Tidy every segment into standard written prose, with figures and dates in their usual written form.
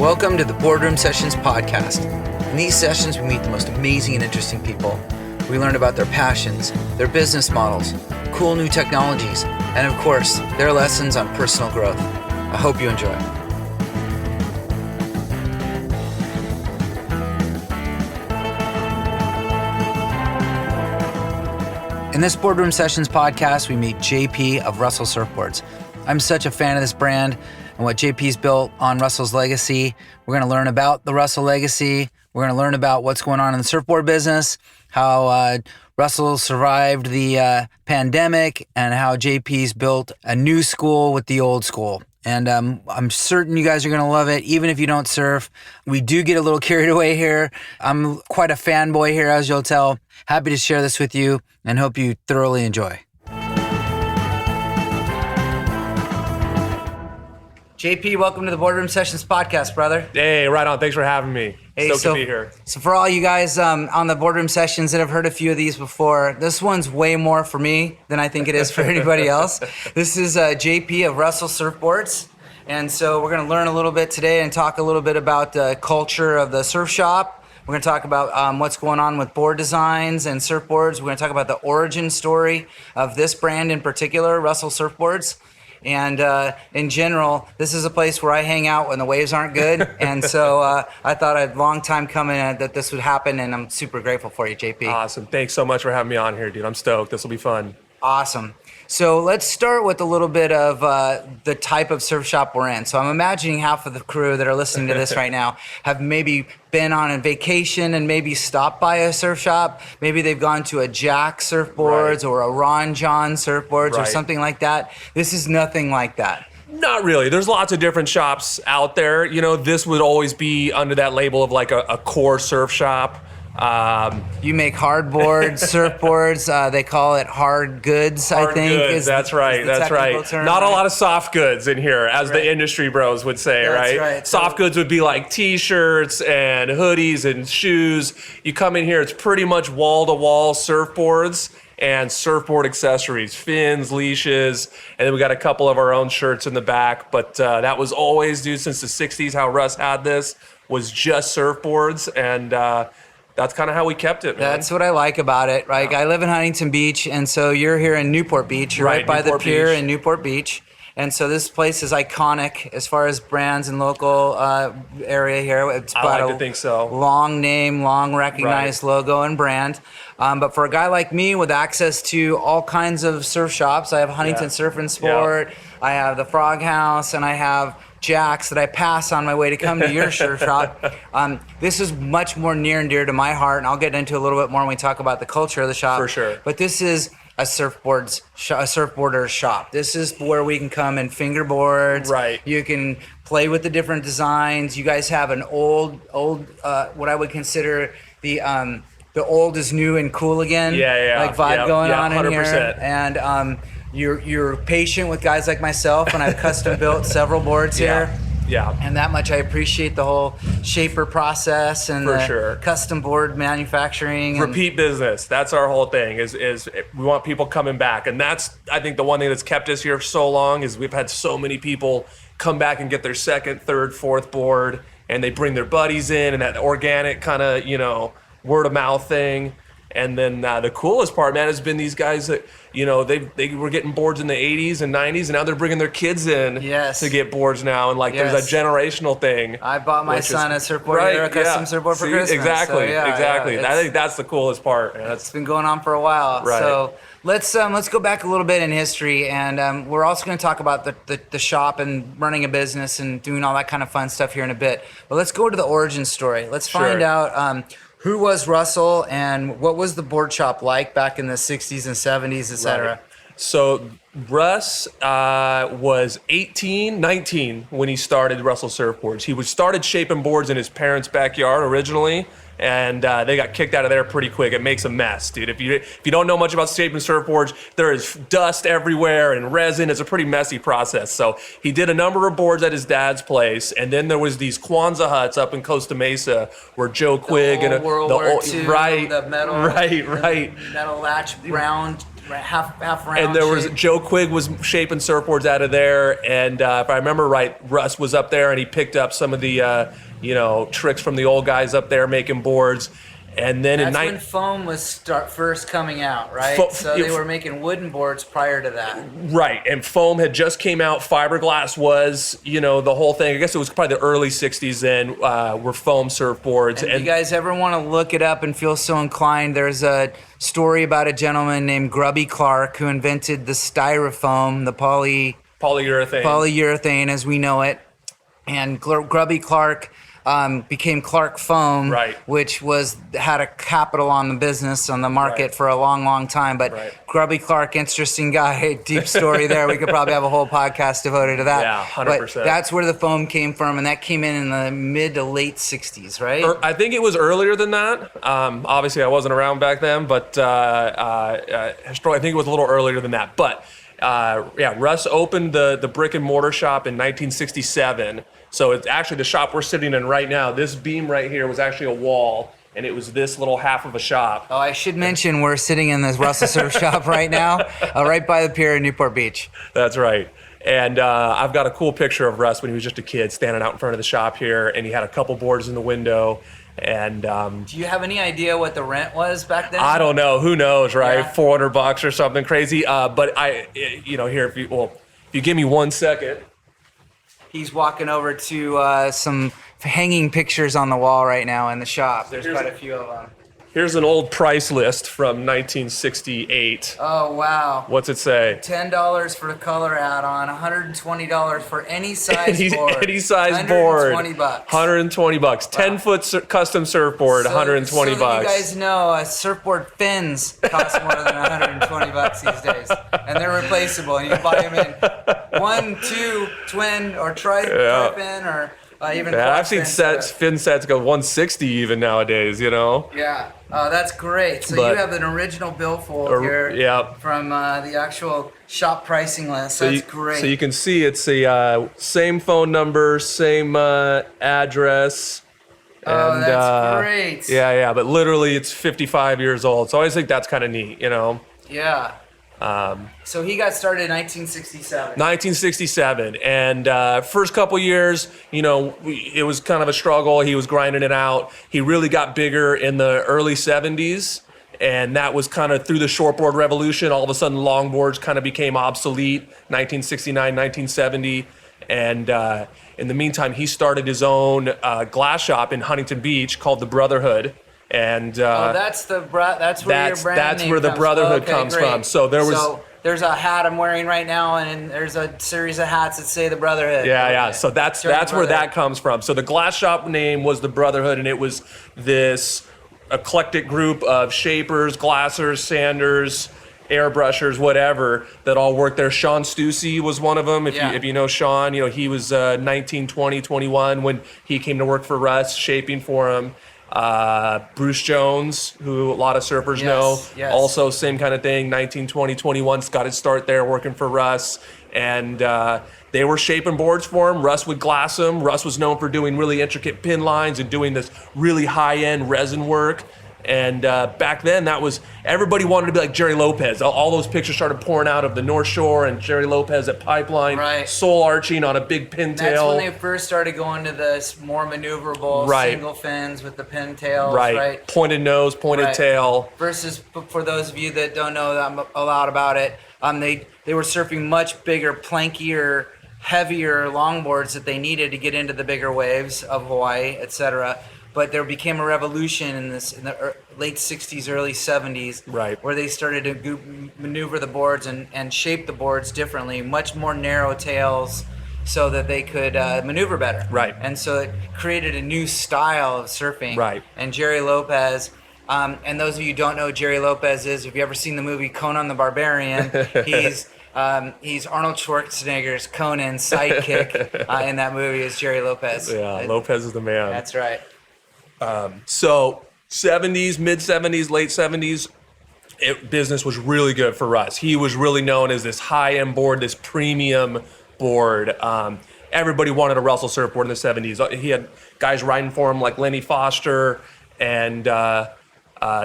Welcome to the Boardroom Sessions podcast. In these sessions, we meet the most amazing and interesting people. We learn about their passions, their business models, cool new technologies, and of course, their lessons on personal growth. I hope you enjoy. In this Boardroom Sessions podcast, we meet JP of Russell Surfboards. I'm such a fan of this brand and what JP's built on Russell's legacy. We're going to learn about the Russell legacy. We're going to learn about what's going on in the surfboard business, how Russell survived the pandemic, and how JP's built a new school with the old school. And I'm certain you guys are going to love it, even if you don't surf. We do get a little carried away here. I'm quite a fanboy here, as you'll tell. Happy to share this with you and hope you thoroughly enjoy. JP, welcome to the Boardroom Sessions podcast, brother. Hey, right on. Thanks for having me. Hey, Stoked to be here. So for all you guys on the Boardroom Sessions that have heard a few of these before, this one's way more for me than I think it is for anybody else. This is JP of Russell Surfboards. And so we're going to learn a little bit today and talk a little bit about the culture of the surf shop. We're going to talk about what's going on with board designs and surfboards. We're going to talk about the origin story of this brand in particular, Russell Surfboards. And in general, this is a place where I hang out when the waves aren't good. And so I thought a long time coming that this would happen, and I'm super grateful for you, JP. Awesome. Thanks so much for having me on here, dude. I'm stoked. This will be fun. Awesome. So let's start with a little bit of the type of surf shop we're in. So I'm imagining half of the crew that are listening to this right now have maybe been on a vacation and maybe stopped by a surf shop. Maybe they've gone to a Jack Surfboards or a Ron John Surfboards or something like that. This is nothing like that. Not really. There's lots of different shops out there. You know, this would always be under that label of like a core surf shop. You make hardboard surfboards. They call it hard goods, I think. Goods. That's right. Term, Not a lot of soft goods in here, as the industry bros would say, That's right? Soft goods would be like t-shirts and hoodies and shoes. You come in here, it's pretty much wall-to-wall surfboards and surfboard accessories, fins, leashes, and then we got a couple of our own shirts in the back. But that was always, dude, since the 60s, how Russ had this, was just surfboards, and that's kind of how we kept it, man. That's what I like about it. Right? I live in Huntington Beach, and so you're here in Newport Beach. You're right by the pier in Newport Beach. And so this place is iconic as far as brands and local area here. It's I like to think so. Long name, long recognized logo and brand. But for a guy like me with access to all kinds of surf shops, I have Huntington Surf and Sport, I have the Frog House, and I have Jack's that I pass on my way to come to your surf shop. This is much more near and dear to my heart, and I'll get into a little bit more when we talk about the culture of the shop. For sure. But this is a surfboarder shop. This is where we can come and fingerboards. Right. You can play with the different designs. You guys have an old what I would consider the old is new and cool again. Like vibe going on 100%. In here. And you're patient with guys like myself, and I've custom built several boards here. Yeah. And that much I appreciate the whole shaper process and custom board manufacturing. Repeat business. That's our whole thing is we want people coming back. And that's, I think, the one thing that's kept us here for so long is we've had so many people come back and get their second, third, fourth board, and they bring their buddies in, and that organic kind of, word of mouth thing. And then the coolest part, man, has been these guys that, they were getting boards in the 80s and 90s, and now they're bringing their kids in to get boards now. And there's a generational thing. I bought my son a surfboard, a custom surfboard for Christmas. Exactly. I think that's the coolest part, man. It's been going on for a while. Right. So let's go back a little bit in history, and we're also going to talk about the shop and running a business and doing all that kind of fun stuff here in a bit. But let's go to the origin story. Let's find out who was Russell and what was the board shop like back in the 60s and 70s, et cetera? Right. So Russ was 19 when he started Russell Surfboards. He started shaping boards in his parents' backyard originally, and they got kicked out of there pretty quick. It makes a mess, dude. If you don't know much about shaping surfboards, there is dust everywhere and resin. It's a pretty messy process. So he did a number of boards at his dad's place, and then there was these Kwanzaa huts up in Costa Mesa where Joe Quigg and World War II, right, the metal, right, metal latch round half round. And there was shape. Joe Quigg was shaping surfboards out of there, and if I remember right, Russ was up there and he picked up some of the tricks from the old guys up there making boards. And then That's when foam was first coming out, right? So they were making wooden boards prior to that. Right, and foam had just came out. Fiberglass was, the whole thing. I guess it was probably the early 60s then, were foam surfboards. And if you guys ever want to look it up and feel so inclined, there's a story about a gentleman named Grubby Clark who invented the styrofoam, the polyurethane as we know it. And Grubby Clark became Clark Foam, right, which had a capital on the business, on the market right, for a long, long time. But Grubby Clark, interesting guy, deep story there. We could probably have a whole podcast devoted to that. Yeah, 100%. But that's where the foam came from, and that came in the mid to late 60s, right? I think it was earlier than that. Obviously, I wasn't around back then, but I think it was a little earlier than that. But Russ opened the brick and mortar shop in 1967. So it's actually the shop we're sitting in right now. This beam right here was actually a wall, and it was this little half of a shop. Oh, I should mention we're sitting in this Russell Surf shop right now, right by the pier in Newport Beach. That's right. And I've got a cool picture of Russ when he was just a kid standing out in front of the shop here, and he had a couple boards in the window. And do you have any idea what the rent was back then? I don't know. Who knows, right? Yeah. $400 or something crazy. But here, if you give me 1 second. He's walking over to some hanging pictures on the wall right now in the shop. There's quite a few of them. Here's an old price list from 1968. Oh, wow. What's it say? $10 for the color add-on, $120 for any size board. Any size board. $120. $120. Wow. 10-foot custom surfboard, $120. So you guys know, surfboard fins cost more than $120 these days. And they're replaceable. And you can buy them in 1, 2, twin, or tri-fin, or even I've seen fin sets go $160 even nowadays, Yeah. Oh, that's great. So you have an original billfold here from the actual shop pricing list. That's great. So you can see it's the same phone number, same address. Oh, and, that's great. Yeah, but literally it's 55 years old. So I always think that's kind of neat, Yeah. So he got started in 1967. 1967, and first couple years, it was kind of a struggle. He was grinding it out. He really got bigger in the early 70s, and that was kind of through the shortboard revolution. All of a sudden, longboards kind of became obsolete. 1969, 1970, and in the meantime, he started his own glass shop in Huntington Beach called the Brotherhood. And that's where your brand name where the comes. Brotherhood comes from. So there's a hat I'm wearing right now, and there's a series of hats that say the Brotherhood. Yeah. So that's where that comes from. So the glass shop name was the Brotherhood, and it was this eclectic group of shapers, glassers, sanders, airbrushers, whatever, that all worked there. Sean Stussy was one of them. If you know Sean, he was 19, 20, 21 when he came to work for Russ, shaping for him. Bruce Jones, who a lot of surfers know, also same kind of thing, 19, 20, 21, got his start there working for Russ, and they were shaping boards for him. Russ would glass them. Russ was known for doing really intricate pin lines and doing this really high-end resin work. And back then, everybody wanted to be like Jerry Lopez. All those pictures started pouring out of the North Shore and Jerry Lopez at Pipeline, soul arching on a big pintail. That's when they first started going to this more maneuverable single fins with the pintails, right? Pointed nose, pointed tail. Versus, for those of you that don't know a lot about it, they were surfing much bigger, plankier, heavier longboards that they needed to get into the bigger waves of Hawaii, etc. But there became a revolution in the late 60s, early 70s, where they started to maneuver the boards and shape the boards differently, much more narrow tails, so that they could maneuver better. And so it created a new style of surfing. And Jerry Lopez, and those of you who don't know who Jerry Lopez is, if you ever seen the movie Conan the Barbarian, he's Arnold Schwarzenegger's Conan sidekick in that movie is Jerry Lopez. Yeah, Lopez is the man. That's right. So 70s, mid 70s, late 70s, business was really good for Russ. He was really known as this high-end board, this premium board. Everybody wanted a Russell surfboard in the 70s. He had guys riding for him like Lenny Foster and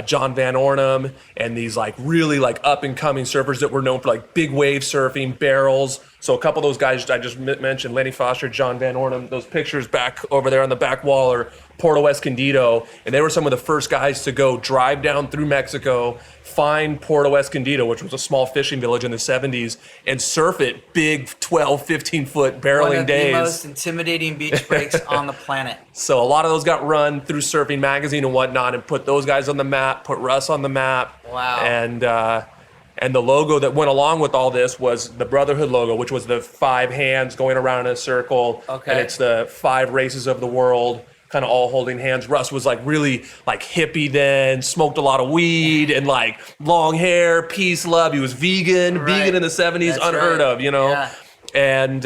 John Van Ornum, and these like really like up and coming surfers that were known for like big wave surfing, barrels. So a couple of those guys I just mentioned, Lenny Foster, John Van Ornum, those pictures back over there on the back wall are Porto Escondido. And they were some of the first guys to go drive down through Mexico, find Porto Escondido, which was a small fishing village in the 70s, and surf it big 12, 15-foot barreling One of days. the most intimidating beach breaks on the planet. So a lot of those got run through Surfing Magazine and whatnot, and put those guys on the map, put Russ on the map. Wow. And the logo that went along with all this was the Brotherhood logo, which was the 5 hands going around in a circle. Okay. And it's the 5 races of the world, kind of all holding hands. Russ was like really like hippie then, smoked a lot of weed and like long hair, peace, love. He was vegan, Right. vegan in the 70s, That's unheard right. of, you know? Yeah. And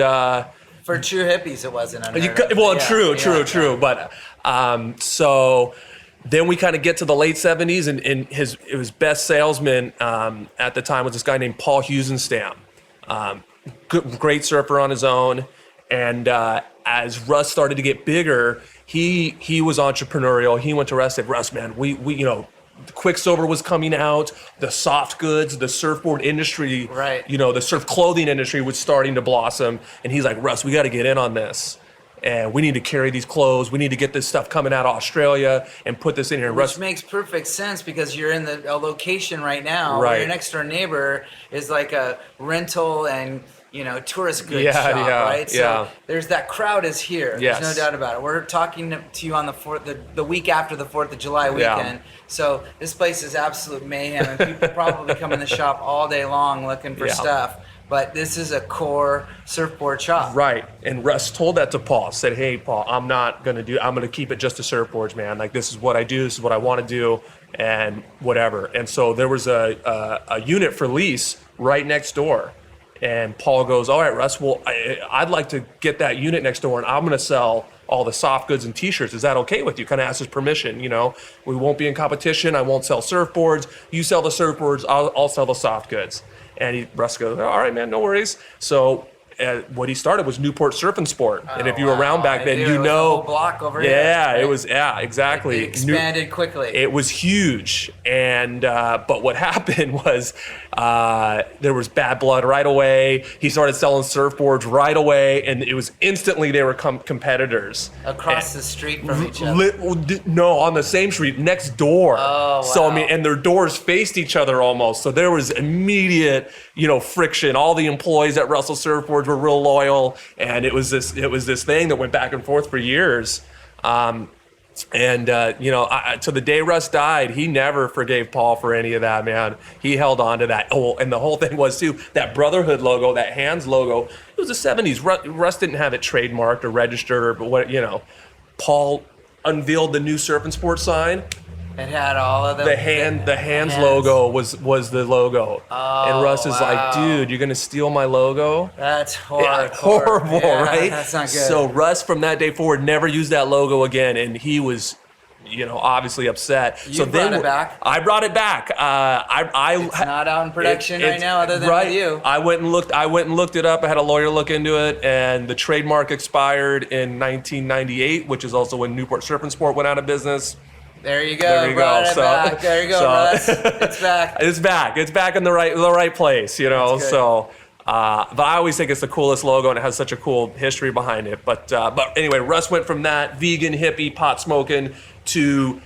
For true hippies, it wasn't unheard of. well, Yeah, true. yeah. But so then we kind of get to the late 70s, and his best salesman at the time was this guy named Paul Husenstam. Great surfer on his own. And as Russ started to get bigger, he was entrepreneurial. He went to Russ and said, Russ, man, we you know, Quicksilver was coming out, the soft goods, the surfboard industry, Right. you know, the surf clothing industry was starting to blossom. And he's like, Russ, we got to get in on this. And we need to carry these clothes. We need to get this stuff coming out of Australia and put this in here. And Which Russ, makes perfect sense because you're in a location right now Right. where your next door neighbor is like a rental and tourist goods Yeah, shop, yeah, right? So yeah. there's that crowd is here. Yes. There's no doubt about it. We're talking to you on the week after the 4th of July weekend. So this place is absolute mayhem, and people probably come in the shop all day long looking for Yeah. stuff. But this is a core surfboard shop. Right. And Russ told that to Paul, said, hey, Paul, I'm going to keep it just to surfboards, man. Like, this is what I do. This is what I want to do and whatever. And so there was a unit for lease right next door. And Paul goes, all right, Russ, well, I'd like to get that unit next door, and I'm going to sell all the soft goods and T-shirts. Is that okay with you? Kind of asked his permission, We won't be in competition. I won't sell surfboards. You sell the surfboards. I'll sell the soft goods. And Russ goes, all right, man, no worries. So what he started was Newport Surf and Sport. And if you were around back then, It was a whole block over here. Yeah, right? it was, exactly. It expanded quickly. It was huge. And but what happened was there was bad blood right away. He started selling surfboards right away, and it was instantly they were competitors. Across the street from each other. No, on the same street, next door. Oh, wow. So, and their doors faced each other almost. So there was immediate, friction. All the employees at Russell Surfboards were real loyal, and it was this thing that went back and forth for years. To the day Russ died, he never forgave Paul for any of that, man. He held on to that. Oh, and the whole thing was too, that Brotherhood logo, that hands logo, it was the 70s. Russ didn't have it trademarked or registered, but Paul unveiled the new Surf and Sport sign. It had all of them. The hands logo was the logo. And Russ is like, dude, you're gonna steal my logo? That's horrible. Yeah, horrible, right? That's not good. So Russ, from that day forward, never used that logo again, and he was, obviously upset. You brought it back? I brought it back. It's not out in production right now, other than right. with you. I went and looked it up. I had a lawyer look into it, and the trademark expired in 1998, which is also when Newport Surf and Sport went out of business. There you go. Brought it back. There you go, Russ. It's back. It's back. It's back in the right place, That's good. So, but I always think it's the coolest logo, and it has such a cool history behind it. But anyway, Russ went from that vegan, hippie, pot smoking to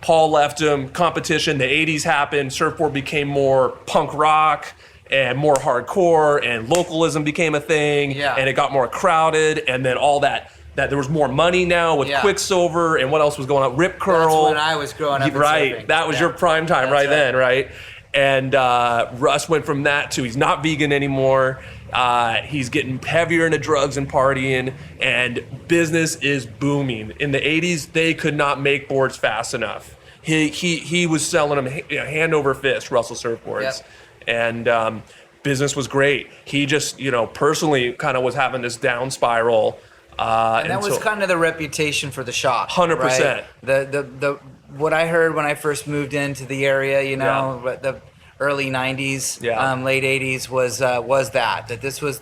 Paul left him. Competition. The '80s happened. Surfboard became more punk rock and more hardcore, and localism became a thing. Yeah. And it got more crowded, and then all that there was more money now with Quicksilver, and what else was going on? Rip Curl. That's when I was growing up. Right. Surfing. That was your prime time right That's then, right? And Russ went from that to he's not vegan anymore. He's getting heavier into drugs and partying, and business is booming. In the 80s, they could not make boards fast enough. He was selling them hand over fist, Russell Surfboards. Yep. And business was great. He just, personally kind of was having this down spiral. And that was kind of the reputation for the shop. 100%. Right? The what I heard when I first moved into the area, the early '90s, late '80s was that this was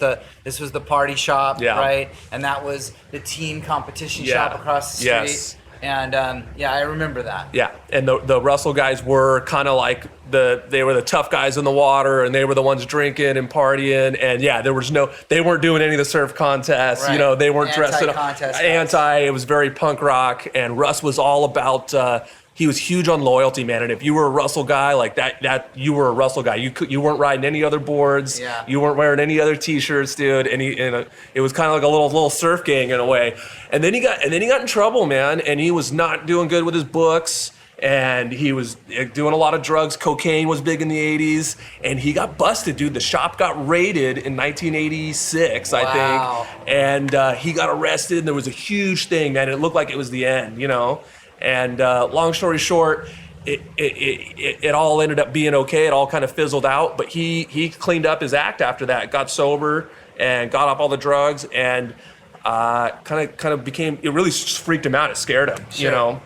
the party shop, right? And that was the teen competition shop across the street. And yeah, I remember that. Yeah, and the Russell guys were kind of like they were the tough guys in the water, and they were the ones drinking and partying, and yeah, they weren't doing any of the surf contests, Right. you know, they weren't dressing up. Anti-contest guys. It was very punk rock, and Russ was all about, he was huge on loyalty, man, and if you were a Russell guy, like that you were a Russell guy. You weren't riding any other boards, Yeah. you weren't wearing any other t-shirts, dude, and it was kind of like a little surf gang in a way. And then he got in trouble, man, and he was not doing good with his books, and he was doing a lot of drugs. Cocaine was big in the 80s, and he got busted, dude. The shop got raided in 1986, Wow. I think, and he got arrested, and there was a huge thing, man. It looked like it was the end, you know. And long story short, it all ended up being okay. It all kind of fizzled out, but he cleaned up his act after that, got sober, and got off all the drugs, and kind of became, it really freaked him out. It scared him, Sure. you know,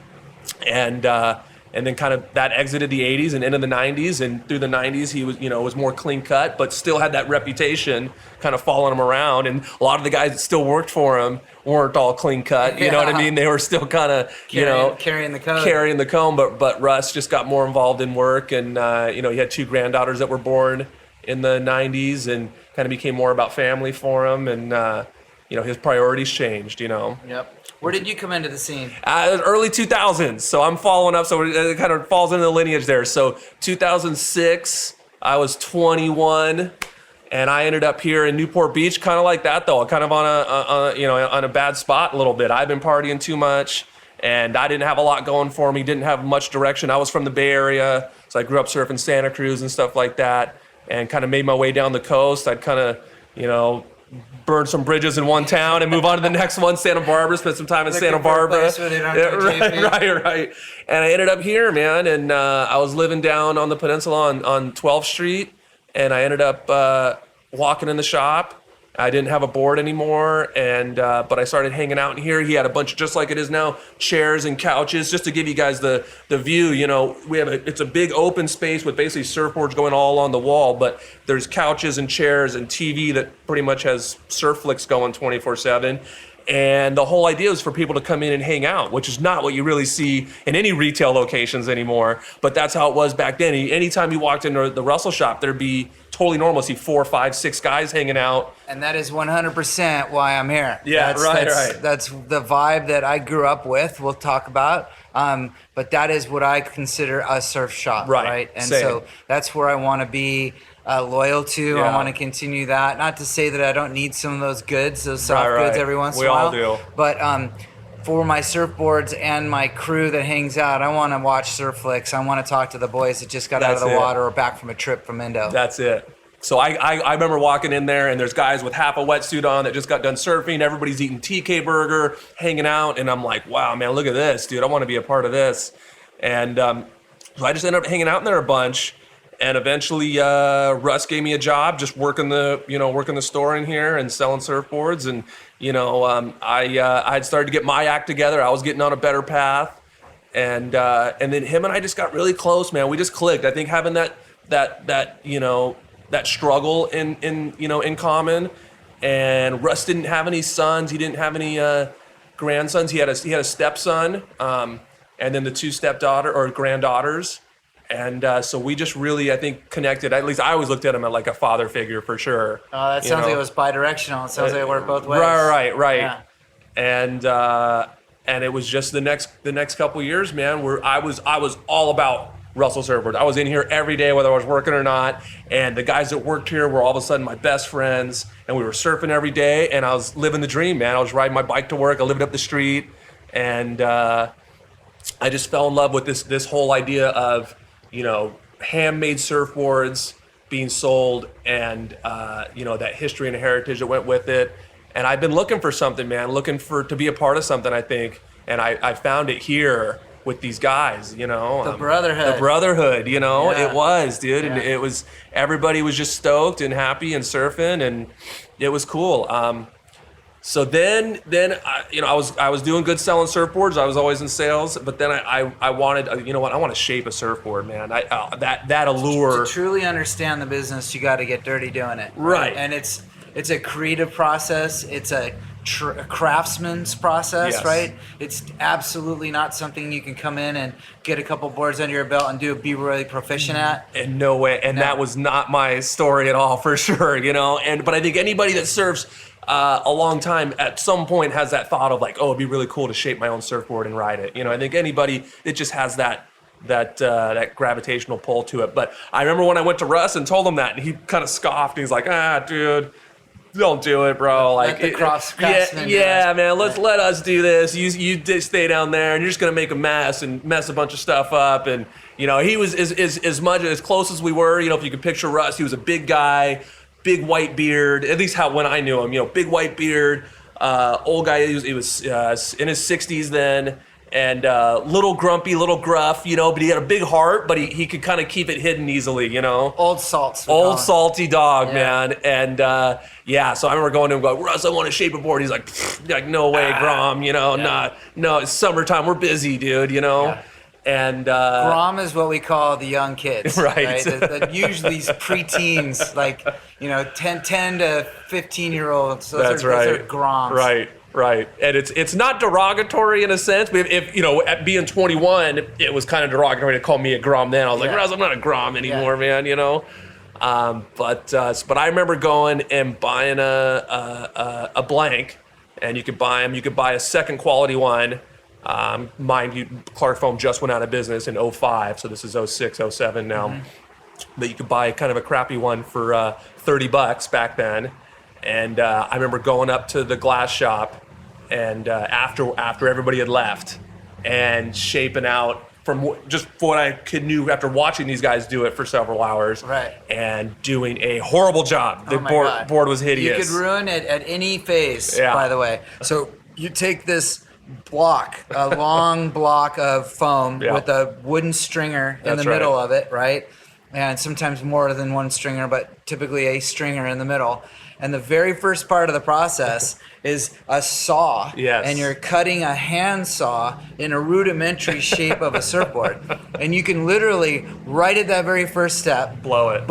and then kind of that exited the 80s and into the 90s, and through the 90s he was more clean cut, but still had that reputation kind of following him around, and a lot of the guys that still worked for him weren't all clean cut, you know what I mean? They were still kind of, carrying the code. carrying the comb, but Russ just got more involved in work, and he had 2 granddaughters that were born in the 90s, and kind of became more about family for him, and his priorities changed, you know. Yep. Where did you come into the scene? Early 2000s, so I'm following up, so it kind of falls into the lineage there. So 2006, I was 21, and I ended up here in Newport Beach, kind of like that though, kind of on a bad spot a little bit. I've been partying too much, and I didn't have a lot going for me, didn't have much direction. I was from the Bay Area, so I grew up surfing Santa Cruz and stuff like that, and kind of made my way down the coast. I'd kind of, burn some bridges in one town and move on to the next one, Santa Barbara, spend some time in Santa Barbara. Right. And I ended up here, man, and I was living down on the peninsula on 12th Street, and I ended up walking in the shop. I didn't have a board anymore, and but I started hanging out in here. He had a bunch of, just like it is now, chairs and couches. Just to give you guys the view, it's a big open space with basically surfboards going all along the wall, but there's couches and chairs and TV that pretty much has surf flicks going 24/7. And the whole idea is for people to come in and hang out, which is not what you really see in any retail locations anymore. But that's how it was back then. Anytime you walked into the Russell shop, there'd be totally normal to see 4, 5, 6 guys hanging out. And that is 100% why I'm here. Yeah, right. That's the vibe that I grew up with. We'll talk about. But that is what I consider a surf shop, right? And Same. so that's where I want to be loyal to. Yeah. I want to continue that. Not to say that I don't need some of those goods, those soft Right. goods every once We in a while. all do. But for my surfboards and my crew that hangs out, I want to watch surf flicks. I want to talk to the boys that just got out of That's the it. water or back from a trip from Indo. That's it. So I remember walking in there, and there's guys with half a wetsuit on that just got done surfing. Everybody's eating TK burger, hanging out, and I'm like, wow, man, look at this, dude. I want to be a part of this. And so I just ended up hanging out in there a bunch. And eventually, Russ gave me a job, just working the store in here and selling surfboards. And I had started to get my act together. I was getting on a better path, and then him and I just got really close, man. We just clicked. I think having that struggle in common. And Russ didn't have any sons. He didn't have any grandsons. He had a stepson, and then the 2 granddaughters. And so we just really, I think, connected. At least I always looked at him as like a father figure for sure. Oh, that sounds like it was bi-directional. It sounds like it worked both ways. Right. Yeah. And it was just the next couple of years, man, where I was all about Russell Surfboards. I was in here every day, whether I was working or not. And the guys that worked here were all of a sudden my best friends. And we were surfing every day. And I was living the dream, man. I was riding my bike to work. I lived up the street. And I just fell in love with this whole idea of, handmade surfboards being sold, and that history and heritage that went with it. And I've been looking for something, man, to be a part of something, I think. And I found it here with these guys, The brotherhood. The brotherhood, Yeah. It was, dude. Yeah. And it was, everybody was just stoked and happy and surfing, and it was cool. So then I was doing good selling surfboards. I was always in sales, but then I wanted, I want to shape a surfboard, man. That allure. To truly understand the business, you got to get dirty doing it. Right. And it's a creative process. It's a a craftsman's process, Yes. right? It's absolutely not something you can come in and get a couple boards under your belt and be really proficient at. And no way. And No. that was not my story at all, for sure, you know. But I think anybody that surfs a long time at some point has that thought of like, oh, it'd be really cool to shape my own surfboard and ride it. You know, I think anybody that just has that gravitational pull to it. But I remember when I went to Russ and told him that, and he kind of scoffed. And he's like, dude, don't do it, bro. Let the craftsman do yeah, this. man. Let us do this. You stay down there, and you're just gonna make a mess and mess a bunch of stuff up. And you know, he was as close as we were. You know, if you could picture Russ, he was a big guy, big white beard. At least when I knew him, you know, big white beard, old guy. He was in his 60s then. And little grumpy, little gruff, you know, but he had a big heart, but he could kind of keep it hidden easily, you know. Old salts. Old salty dog, Yeah. man. And so I remember going to him and going, Russ, I want to shape a board. He's like, no way, Grom, you know, no, it's summertime. We're busy, dude, you know. Yeah. And Grom is what we call the young kids. Right. Usually preteens, like, you know, 10 to 15-year-olds. That's Those right. are Groms. Right. And it's not derogatory in a sense. But if you know, at being 21, it was kind of derogatory to call me a Grom then. I was like, Russ, I'm not a Grom anymore, man, you know. But I remember going and buying a blank, and you could buy them. You could buy a second quality one. Mind you, Clark Foam just went out of business in 05, so this is 06, 07 now. Mm-hmm. But you could buy kind of a crappy one for $30 back then. And I remember going up to the glass shop, and after everybody had left, and shaping out from what I knew after watching these guys do it for several hours, Right. and doing a horrible job. The Oh my God. board was hideous. You could ruin it at any phase, Yeah. by the way. So you take this block, a long block of foam Yeah. with a wooden stringer in That's the right. middle of it, right? And sometimes more than one stringer, but typically a stringer in the middle. And the very first part of the process is a saw. Yes. And you're cutting a hand saw in a rudimentary shape of a surfboard. And you can literally, right at that very first step, blow it.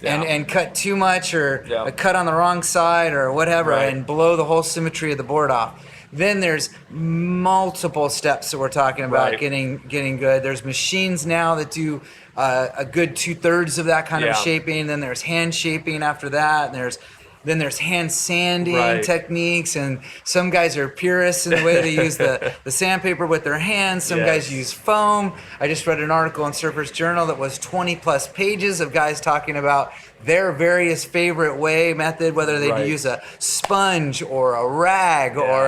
Yeah. and cut too much or Yeah. cut on the wrong side or whatever, Right. and blow the whole symmetry of the board off. Then there's multiple steps that we're talking about Right. getting good. There's machines now that do a good 2/3 of that kind Yeah. of shaping. Then there's hand shaping after that. And then there's hand sanding Right. techniques, and some guys are purists in the way they use the sandpaper with their hands. Some Yes. guys use foam. I just read an article in Surfer's Journal that was 20 plus pages of guys talking about their various favorite method, whether they Right. use a sponge or a rag or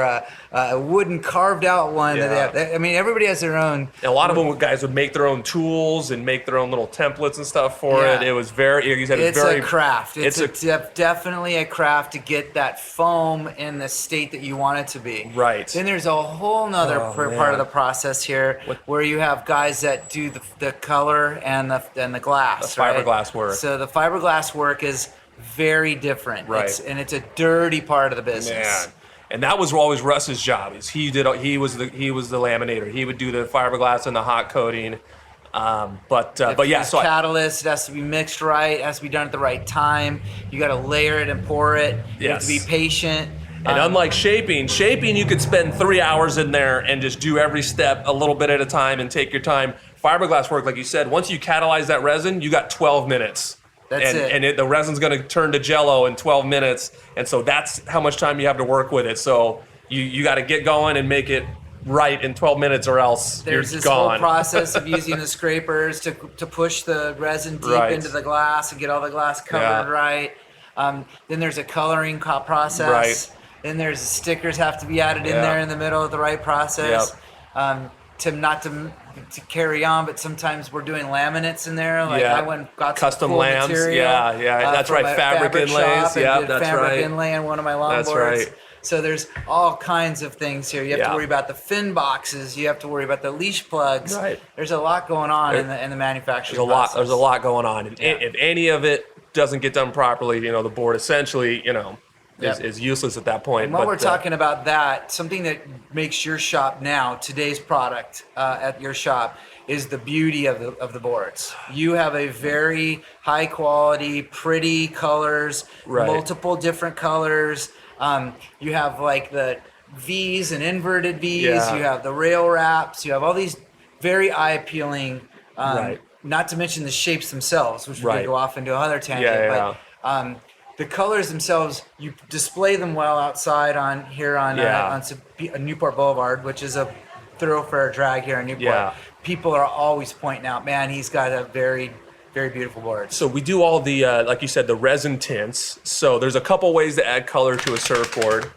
a wooden carved out one. Yeah. That they have. I mean, everybody has their own. And a lot of them guys would make their own tools and make their own little templates and stuff for Yeah. it. It was very, you said It's very a craft. It's it's definitely a craft to get that foam in the state that you want it to be. Right. Then there's a whole nother Oh, part man. of the process here where you have guys that do the color and the glass. The fiberglass work. So the fiberglass work is very different. Right. It's a dirty part of the business. Man. And that was always Russ's job. Is he was the laminator. He would do the fiberglass and the hot coating. But yeah, It's so catalyst, it has to be mixed right, it has to be done at the right time. You got to layer it and pour it. You have to be Yes. patient. and unlike shaping you could spend 3 hours in there and just do every step a little bit at a time and take your time. Fiberglass work, like you said, once you catalyze that resin, you got 12 minutes. That's it. And the resin's going to turn to jello in 12 minutes. And so that's how much time you have to work with it. So you got to get going and make it right in 12 minutes or else There's you're this gone. whole process of using the scrapers to push the resin deep Right. into the glass and get all the glass covered Yeah. right. Then there's a coloring process. Right. Then there's the stickers have to be added in Yeah. there in the middle of the right process. To carry on, but sometimes we're doing laminates in there. Like Yeah. I went and got Custom some cool lambs. material. Yeah. That's from right. a Fabric inlays. shop and Yeah, did that's fabric right. inlay on one of my longboards. That's right. So there's all kinds of things here. You have Yeah. to worry about the fin boxes. You have to worry about the leash plugs. Right. There's a lot going on in the manufacturing process. There's a lot going on. And Yeah. if any of it doesn't get done properly, the board essentially, Yep. is useless at that point. And while But, we're talking about that, something that makes your shop now, today's product at your shop, is the beauty of the boards. You have a very high quality, pretty colors, Right. multiple different colors. You have like the V's and inverted V's. Yeah. You have the rail wraps. You have all these very eye appealing. Right. Not to mention the shapes themselves, which we Right. could go off into another tangent. Yeah. But the colors themselves, you display them well outside on Newport Boulevard, which is a thoroughfare drag here in Newport. Yeah. People are always pointing out, man, he's got a very, very beautiful board. So we do all the, like you said, the resin tints. So there's a couple ways to add color to a surfboard.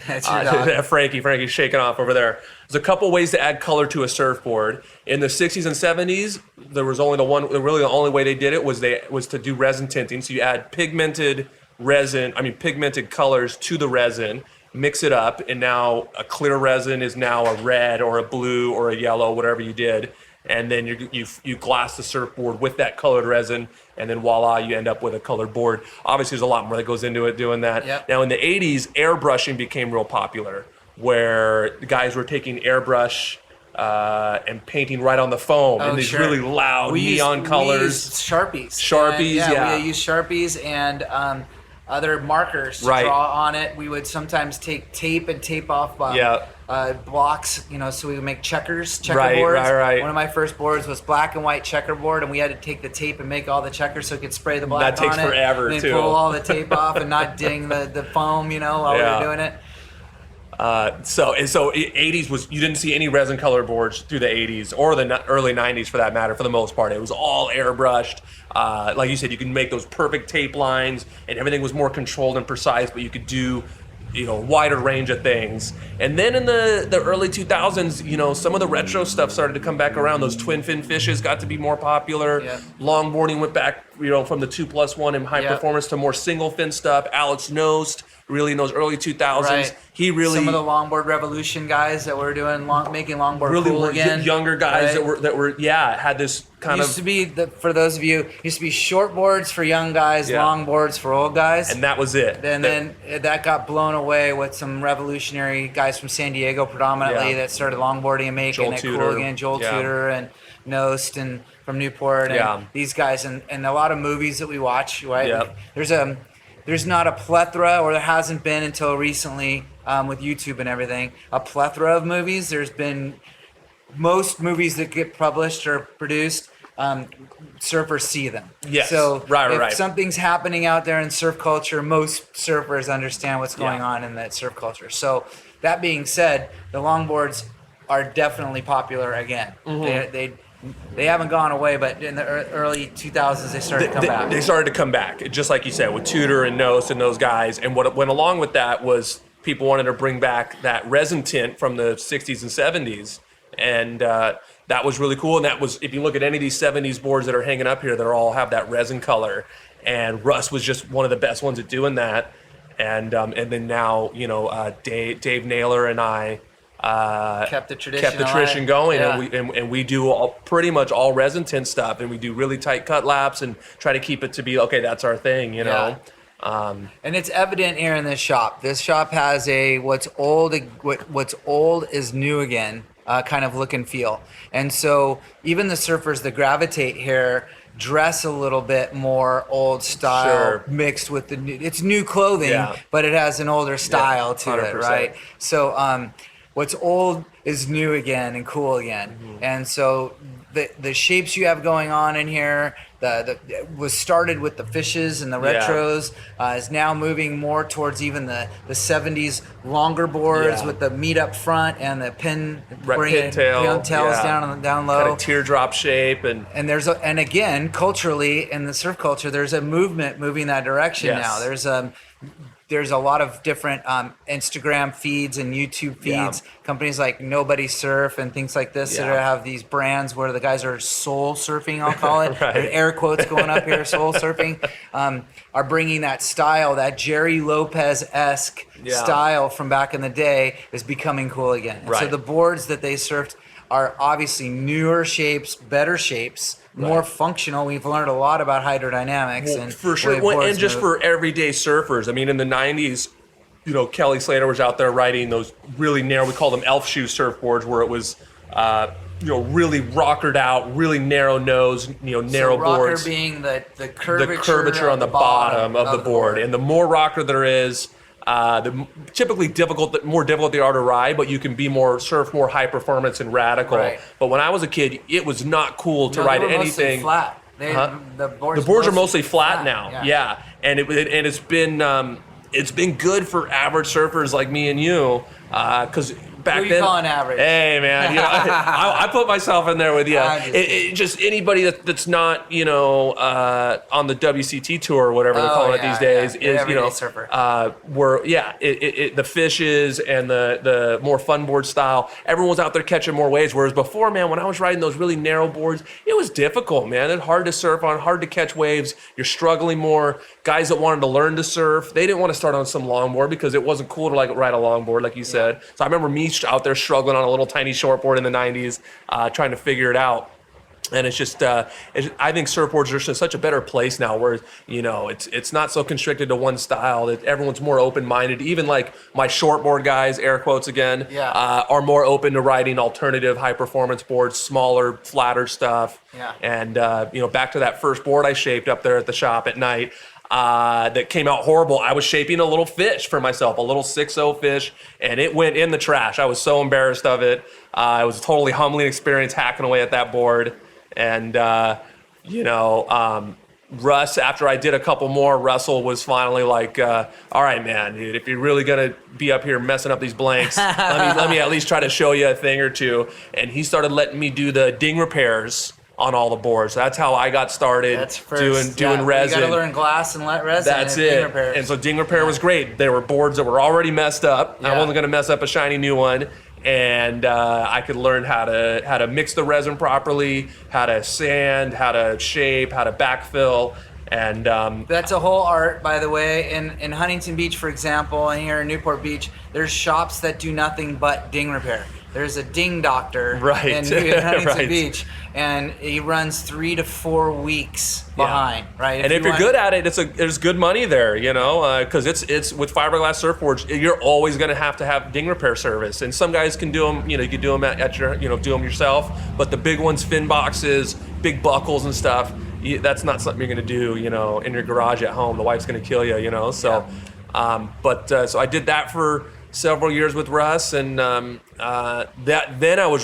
That's your dog. Frankie's shaking off over there. There's a couple ways to add color to a surfboard. In the 60s and 70s, there was only really the only way they did it was to do resin tinting. So you add pigmented colors to the resin, mix it up, and now a clear resin is now a red or a blue or a yellow, whatever you did. And then you glass the surfboard with that colored resin, and then voila, you end up with a colored board. Obviously, there's a lot more that goes into it doing that. Yep. Now, in the 80s, airbrushing became real popular, where the guys were taking airbrush and painting right on the foam in these really loud neon colors. We used Sharpies. Sharpies, We used Sharpies and other markers to draw on it. We would sometimes take tape and tape off blocks, so we would make checkerboards. Right. One of my first boards was black and white checkerboard, and we had to take the tape and make all the checkers so we could spray the black on it. That takes forever, and too. Pull all the tape off and not ding the foam, while we were doing it. So 80s was, you didn't see any resin color boards through the 80s or the early 90s for that matter. For the most part, it was all airbrushed. Like you said, you could make those perfect tape lines, and everything was more controlled and precise. But you could do, wider range of things. And then in the early 2000s, some of the retro stuff started to come back around. Those twin fin fishes got to be more popular. Yep. Longboarding went back, from the 2+1 and high performance to more single fin stuff. Alex Nost, really in those early 2000s, Right. he really, some of the longboard revolution guys that were doing making longboard really cool were again. younger guys right? that were had this kind used to be for those of you used to be shortboards for young guys, longboards for old guys, and that was it. And then that got blown away with some revolutionary guys from San Diego predominantly that started longboarding and making Joel it Tudor. cool again. Joel Tudor and Nost and from Newport and these guys and a lot of movies that we watch. Right? Yep. There's not a plethora, or there hasn't been until recently with YouTube and everything, a plethora of movies. There's been most movies that get published or produced, surfers see them. Yes. So right. if something's happening out there in surf culture, most surfers understand what's going on in that surf culture. So that being said, the longboards are definitely popular again. Mm-hmm. They haven't gone away, but in the early 2000s they started to come back. They started to come back, just like you said, with Tudor and Nost and those guys. And what went along with that was people wanted to bring back that resin tint from the 60s and 70s. And that was really cool. And that was, if you look at any of these 70s boards that are hanging up here, they all have that resin color. And Russ was just one of the best ones at doing that. And then now, Dave Naylor and I kept the tradition going, and we do pretty much all resin tint stuff, and we do really tight cut laps and try to keep it to be okay. That's our thing, And it's evident here in this shop. This shop has a what's old is new again kind of look and feel, and so even the surfers that gravitate here dress a little bit more old style mixed with the new. It's new clothing, but it has an older style to it, right? So what's old is new again and cool again. Mm-hmm. And so the shapes you have going on in here, the was started with the fishes and the retros, is now moving more towards even the 70s longer boards with the meat up front and the pin tails down low. Kind of teardrop shape. And again, culturally, in the surf culture, there's a movement moving that direction now. There's a lot of different Instagram feeds and YouTube feeds, companies like Nobody Surf and things like this that have these brands where the guys are soul surfing, I'll call it. There's air quotes going up here, soul surfing, are bringing that style, that Jerry Lopez-esque style from back in the day is becoming cool again. And so the boards that they surfed are obviously newer shapes, better shapes, more functional. We've learned a lot about hydrodynamics and for sure, and just for everyday surfers. I mean, in the 90s, Kelly Slater was out there riding those really narrow, we call them elf shoe surfboards, where it was really rockered out, really narrow nose, narrow boards. Rocker being the curvature on the bottom of the board. And the more rocker there is, Typically more difficult they are to ride, but you can be surf more high performance and radical. Right. But when I was a kid, it was not cool to ride they were anything. mostly flat. The boards are mostly flat now. Yeah. Yeah. And it's been good for average surfers like me and you, because back Who you then, calling average? hey man, I put myself in there with you. Just anybody that's not on the WCT tour or whatever they're calling it these days is surfer. the fishes and the more fun board style. Everyone's out there catching more waves. Whereas before, man, when I was riding those really narrow boards, it was difficult, man. It's hard to surf on, hard to catch waves. You're struggling more. Guys that wanted to learn to surf, they didn't want to start on some longboard because it wasn't cool to ride a longboard, like you said. So I remember me out there struggling on a little tiny shortboard in the 90s, trying to figure it out. And it's just, I think surfboards are just such a better place now where, it's not so constricted to one style, that everyone's more open-minded. Even like my shortboard guys, air quotes again, are more open to riding alternative high-performance boards, smaller, flatter stuff. Yeah. And, back to that first board I shaped up there at the shop at night, that came out horrible. I was shaping a little fish for myself, a little 6.0 fish, and it went in the trash. I was so embarrassed of it. It was a totally humbling experience hacking away at that board. And, Russ, after I did a couple more, Russell was finally like, all right, man, dude, if you're really going to be up here messing up these blanks, let me at least try to show you a thing or two. And he started letting me do the ding repairs on all the boards. That's how I got started. That's first. doing resin. You got to learn glass and let resin. That's it. Ding repairs. And so ding repair was great. There were boards that were already messed up. Yeah. I wasn't going to mess up a shiny new one. And I could learn how to mix the resin properly, how to sand, how to shape, how to backfill. And that's a whole art, by the way. In Huntington Beach, for example, and here in Newport Beach, there's shops that do nothing but ding repair. There's a ding doctor in Huntington Beach, and he runs 3 to 4 weeks behind, right? And if you're good at it, there's good money there, because it's with fiberglass surfboards, you're always going to have ding repair service. And some guys can do them, you can do them at your, do them yourself. But the big ones, fin boxes, big buckles and stuff, that's not something you're going to do, in your garage at home. The wife's going to kill you, So, so I did that for several years with Russ, and then I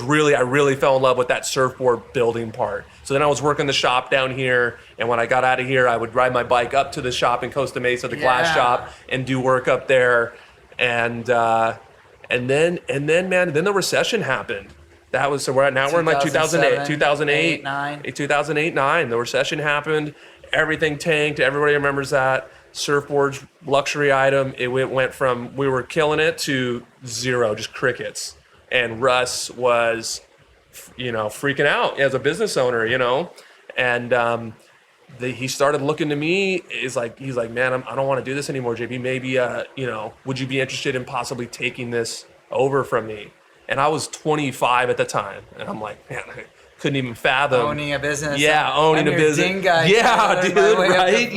really fell in love with that surfboard building part. So then I was working the shop down here, and when I got out of here, I would ride my bike up to the shop in Costa Mesa, the glass shop, and do work up there. And then the recession happened. That was we're in like 2008, 2008, 9. The recession happened. Everything tanked. Everybody remembers that. Surfboards, luxury item. It went from we were killing it to zero, just crickets. And Russ was, freaking out as a business owner, And he started looking to me. He's like, man, I don't want to do this anymore, JP. Maybe, would you be interested in possibly taking this over from me? And I was 25 at the time, and I'm like, man, I couldn't even fathom owning a business. Yeah, owning a business. Ding guy, dude, right?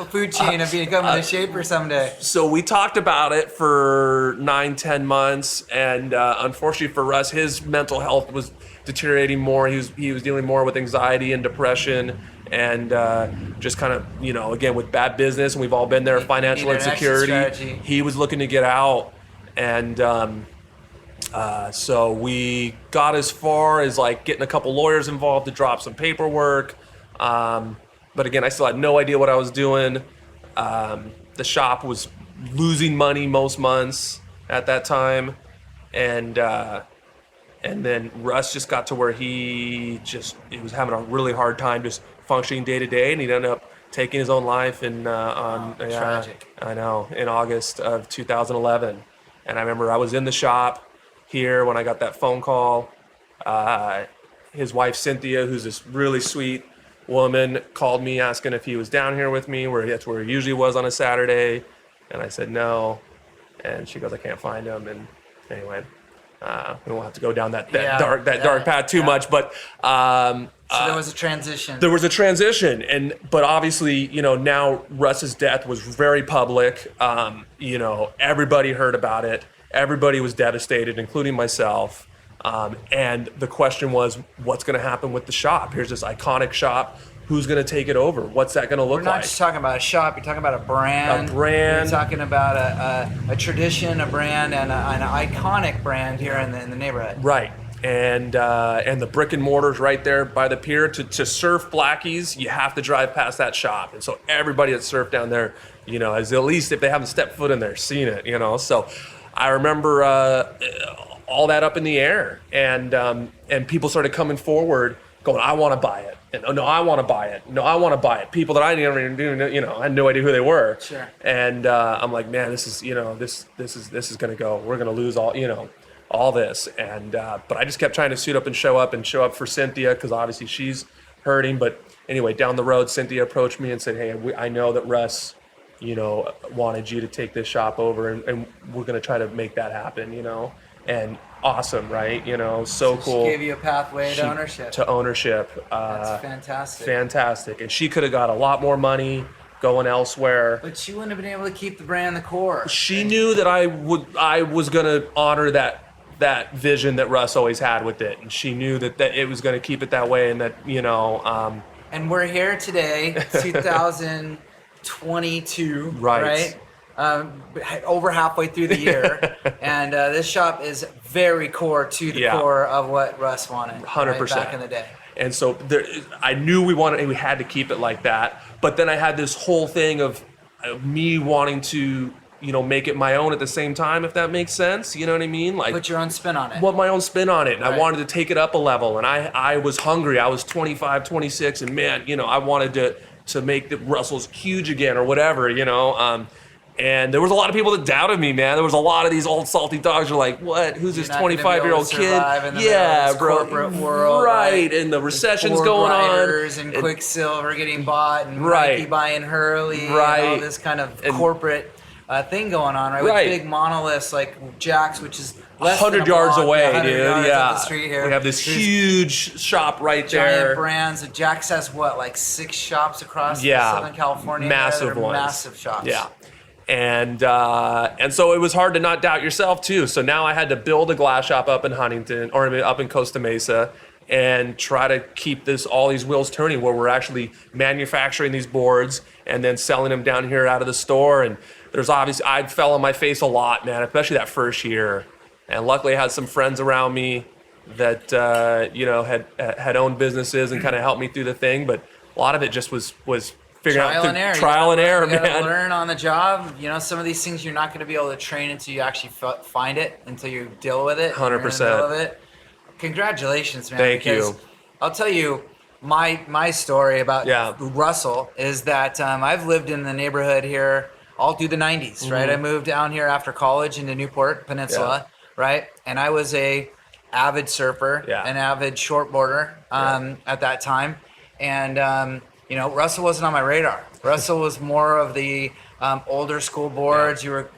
Food chain and becoming a shaper someday. So we talked about it for 9-10 months, and unfortunately for Russ, his mental health was deteriorating more. He was dealing more with anxiety and depression, and just kind of again with bad business, and we've all been there, financial insecurity. He was looking to get out, and so we got as far as getting a couple lawyers involved to drop some paperwork. But again, I still had no idea what I was doing. The shop was losing money most months at that time. And then Russ just got to where he was having a really hard time just functioning day to day. And he ended up taking his own life tragic. I know, in August of 2011. And I remember I was in the shop here when I got that phone call. His wife Cynthia, who's this really sweet woman, called me asking if he was down here with me, that's where he usually was on a Saturday, and I said no. And she goes, I can't find him. And anyway, we won't have to go down that dark path too much, but so there was a transition. There was a transition, but obviously, now Russ's death was very public. Everybody heard about it. Everybody was devastated, including myself. And the question was, what's going to happen with the shop? Here's this iconic shop, who's going to take it over? What's that going to look We're not like? just talking about a shop. You're talking about a brand. A brand. You're talking about a tradition, a brand, and an iconic brand here in the neighborhood. Right. And the brick and mortar's right there by the pier. To surf Blackie's, you have to drive past that shop. And so everybody that surfed down there, you know, has at least, if they haven't stepped foot in there, seen it, you know. So I remember all that up in the air. And people started coming forward going, I want to buy it. And, oh, no, I want to buy it. No, I want to buy it. People that I never even knew, you know, I had no idea who they were. Sure. And I'm like, man, this is, you know, this is going to go. We're going to lose all, you know, all this. And but I just kept trying to suit up and show up for Cynthia, because obviously she's hurting. But anyway, down the road, Cynthia approached me and said, hey, I know that Russ, you know, wanted you to take this shop over, and we're going to try to make that happen, you know. And awesome, right? You know, so cool. She gave you a pathway to ownership. To ownership. That's fantastic. Fantastic. And she could have got a lot more money going elsewhere. But she wouldn't have been able to keep the brand the core. She knew that I was going to honor that vision that Russ always had with it. And she knew that it was going to keep it that way, and that, you know. And we're here today, 2022, right? Over halfway through the year, and this shop is very core to the core of what Russ wanted. 100% right, back in the day. And so I knew we had to keep it like that. But then I had this whole thing of me wanting to, you know, make it my own at the same time, if that makes sense. You know what I mean? Like, put your own spin on it. Put my own spin on it. And right. I wanted to take it up a level. And I was hungry. I was 25, 26, and man, you know, I wanted to make the Russells huge again, or whatever, you know. And there was a lot of people that doubted me, man. There was a lot of these old salty dogs who were like, what? Who's this 25-year-old kid? Yeah, bro. Corporate world. Right. And the recession's going on. And Quicksilver getting bought, and right. Nike buying Hurley. Right. And all this kind of corporate thing going on, right? With big monoliths like Jack's, which is less 100 than yards away, 100 dude. yards Yeah. up the street here. We have this huge shop right giant there. Brands. Jack's has what, like 6 shops across Southern California? Massive ones. Massive shops. Yeah. And so it was hard to not doubt yourself too. So now I had to build a glass shop up in Huntington, or up in Costa Mesa, and try to keep all these wheels turning, where we're actually manufacturing these boards and then selling them down here out of the store. And there's obviously, I fell on my face a lot, man, especially that first year. And luckily I had some friends around me that, you know, had owned businesses and kind of helped me through the thing. But a lot of it just was figuring out trial and error, man. You gotta man. learn on the job. You know, some of these things you're not going to be able to train until you actually find it, until you deal with it. 100%. Congratulations, man. Thank you. I'll tell you my story about Russell is that I've lived in the neighborhood here all through the 90s, right? I moved down here after college into Newport Peninsula, right? And I was a avid surfer, an avid shortboarder at that time. And you know, Russell wasn't on my radar. Russell was more of the older school boards. You were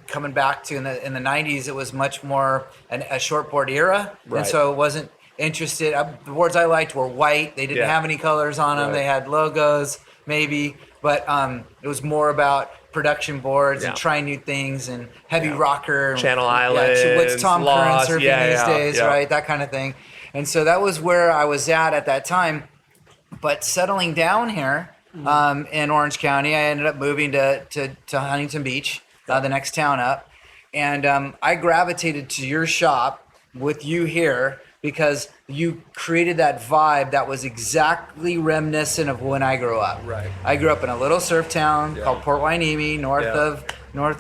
coming back to in the 90s. It was much more a shortboard era, and so it wasn't interested. The boards I liked were white. They didn't have any colors on them. They had logos maybe, but it was more about production boards and trying new things and heavy rocker, Channel Islands, what's Tom Curran surfing these days, right? That kind of thing. And so that was where I was at that time. But settling down here in Orange County, I ended up moving to Huntington Beach, the next town up. And I gravitated to your shop with you here because you created that vibe that was exactly reminiscent of when I grew up. Right. I grew up in a little surf town called Port Hueneme, north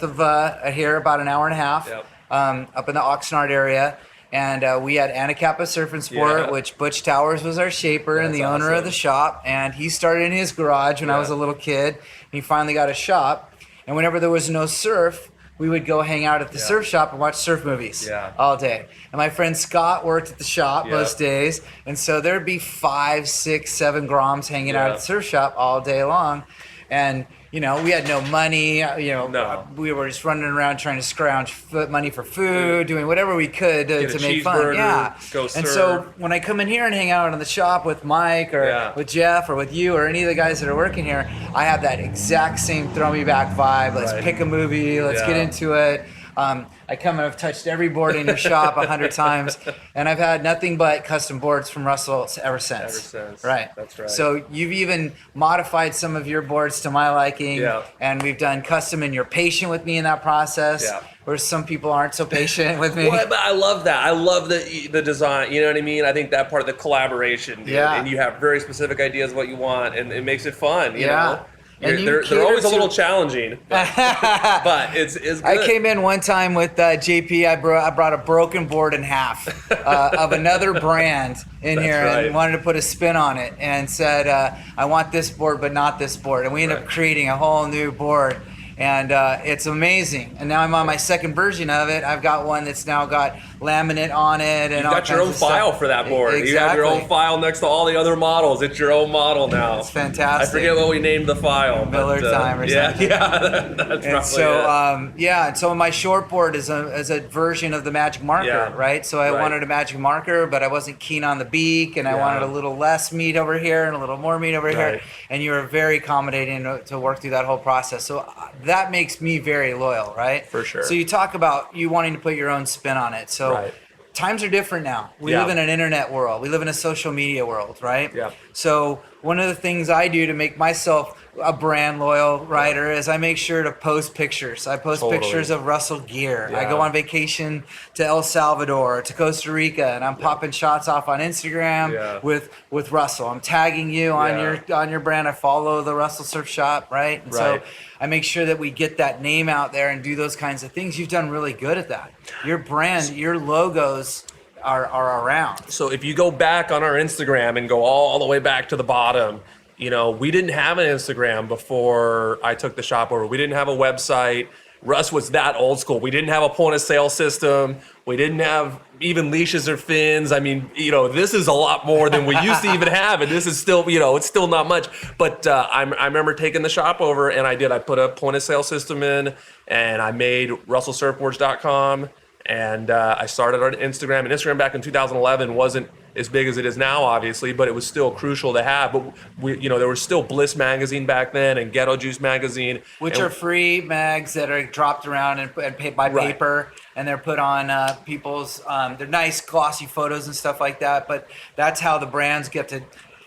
of here, about an hour and a half, up in the Oxnard area. And we had Anacapa Surf and Sport, which Butch Towers was our shaper and the owner of the shop. And he started in his garage when I was a little kid. He finally got a shop. And whenever there was no surf, we would go hang out at the surf shop and watch surf movies all day. And my friend Scott worked at the shop most days. And so there'd be 5, 6, 7 Groms hanging out at the surf shop all day long. And, you know, we had no money. We were just running around trying to scrounge money for food, doing whatever we could to make fun. Go surf. And so when I come in here and hang out in the shop with Mike or with Jeff or with you or any of the guys that are working here, I have that exact same throw me back vibe. Let's pick a movie. Let's get into it. I come and I've touched every board in your shop 100 times, and I've had nothing but custom boards from Russell ever since. Ever since. Right. That's right. So you've even modified some of your boards to my liking, Yeah. and we've done custom, and you're patient with me in that process, Yeah. where some people aren't so patient with me. Well, but I love that. I love the design. You know what I mean? I think that part of the collaboration. Yeah. And you have very specific ideas of what you want, and it makes it fun. You Yeah. know? And you They're cater always a to- little challenging, but it's good. I came in one time with JP. I brought a broken board in half of another brand in That's here, right. and wanted to put a spin on it, and said, "I want this board, but not this board." And we ended up creating a whole new board, and it's amazing. And now I'm on my second version of it. I've got one that's now got laminate on it, and You've all got your kinds own of stuff. file for that board. You have your own Exactly. file next to all the other models. It's your own model now. It's fantastic. I forget what we named the file. Miller but, time or yeah, something. Yeah, that's probably And so, it. and so my shortboard is a version of the Magic Marker, Yeah. right? So I Right. wanted a Magic Marker, but I wasn't keen on the beak, and I Yeah. wanted a little less meat over here and a little more meat over here. Right. And you were very accommodating to work through that whole process. So that makes me very loyal, right? For sure. So you talk about you wanting to put your own spin on it. So Right. times are different now. We Yeah. live in an internet world. We live in a social media world, right? Yeah. So one of the things I do to make myself a brand loyal rider is I make sure to post pictures. I post Totally. pictures of Russell gear. I Yeah. go on vacation to El Salvador, to Costa Rica, and I'm popping shots off on Instagram Yeah. with Russell. I'm tagging you on Yeah. your brand. I follow the Russell Surf Shop, right? And so Right. I make sure that we get that name out there and do those kinds of things. You've done really good at that. Your brand, your logos are around. So if you go back on our Instagram and go all the way back to the bottom, you know, we didn't have an Instagram before I took the shop over. We didn't have a website. Russ was that old school. We didn't have a point of sale system. We didn't have even leashes or fins. I mean, you know, this is a lot more than we used to even have. And this is still, you know, it's still not much. But I remember taking the shop over, and I put a point of sale system in, and I made russellsurfboards.com. And I started on Instagram. And Instagram back in 2011 wasn't as big as it is now, obviously, but it was still crucial to have. But we, you know, there was still Bliss magazine back then and Ghetto Juice magazine, Which and are free mags that are dropped around and paid by Right. paper, and they're put on people's. They're nice glossy photos and stuff like that. But that's how the brands get to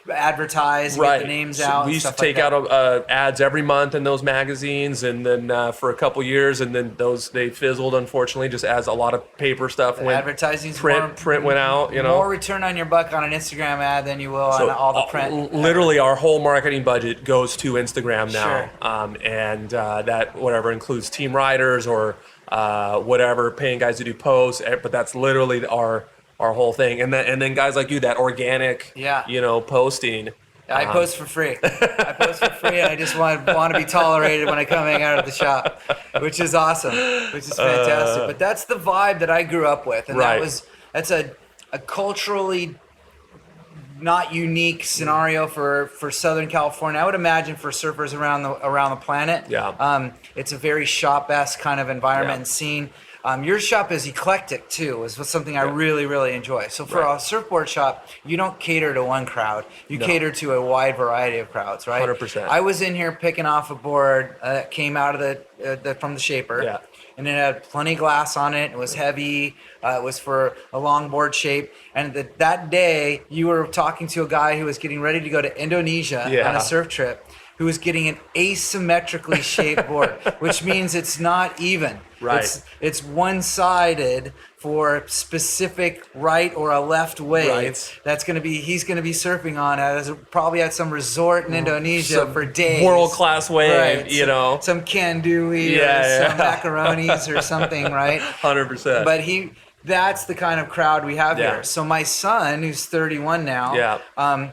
advertise, and get the names So out. we and used to stuff like take out that. ads every month in those magazines, and then for a couple years, and then they fizzled, unfortunately, just as a lot of paper stuff went. Advertising's Print went out, you know. more return on your buck on an Instagram ad than you will So, on all the print. Literally, our whole marketing budget goes to Instagram now, Sure. and that whatever includes team riders or whatever, paying guys to do posts, but that's literally our whole thing. And then guys like you, that organic, Yeah. you know, posting. I post for free. I post for free, and I just want to be tolerated when I come hang out at the shop, which is awesome, which is fantastic. But that's the vibe that I grew up with, and Right. that's a culturally not unique scenario for Southern California. I would imagine for surfers around the planet. Yeah. It's a very shop-esque kind of environment Yeah. and scene. Your shop is eclectic too, is something I really, really enjoy. So for Right. a surfboard shop, you don't cater to one crowd. You No. cater to a wide variety of crowds, right? 100%. I was in here picking off a board that came out of from the shaper. Yeah. And it had plenty of glass on it. It was heavy. It was for a longboard shape. And that day, you were talking to a guy who was getting ready to go to Indonesia Yeah. on a surf trip, who was getting an asymmetrically shaped board, which means it's not even. Right. It's one-sided for specific right or a left wave. Right. He's gonna be surfing on probably at some resort in Indonesia Some for days. world-class wave, Right. you know. Some kandui Yeah, or yeah. some macaronis or something, right? 100%. But that's the kind of crowd we have Yeah. here. So my son, who's 31 now, Yeah.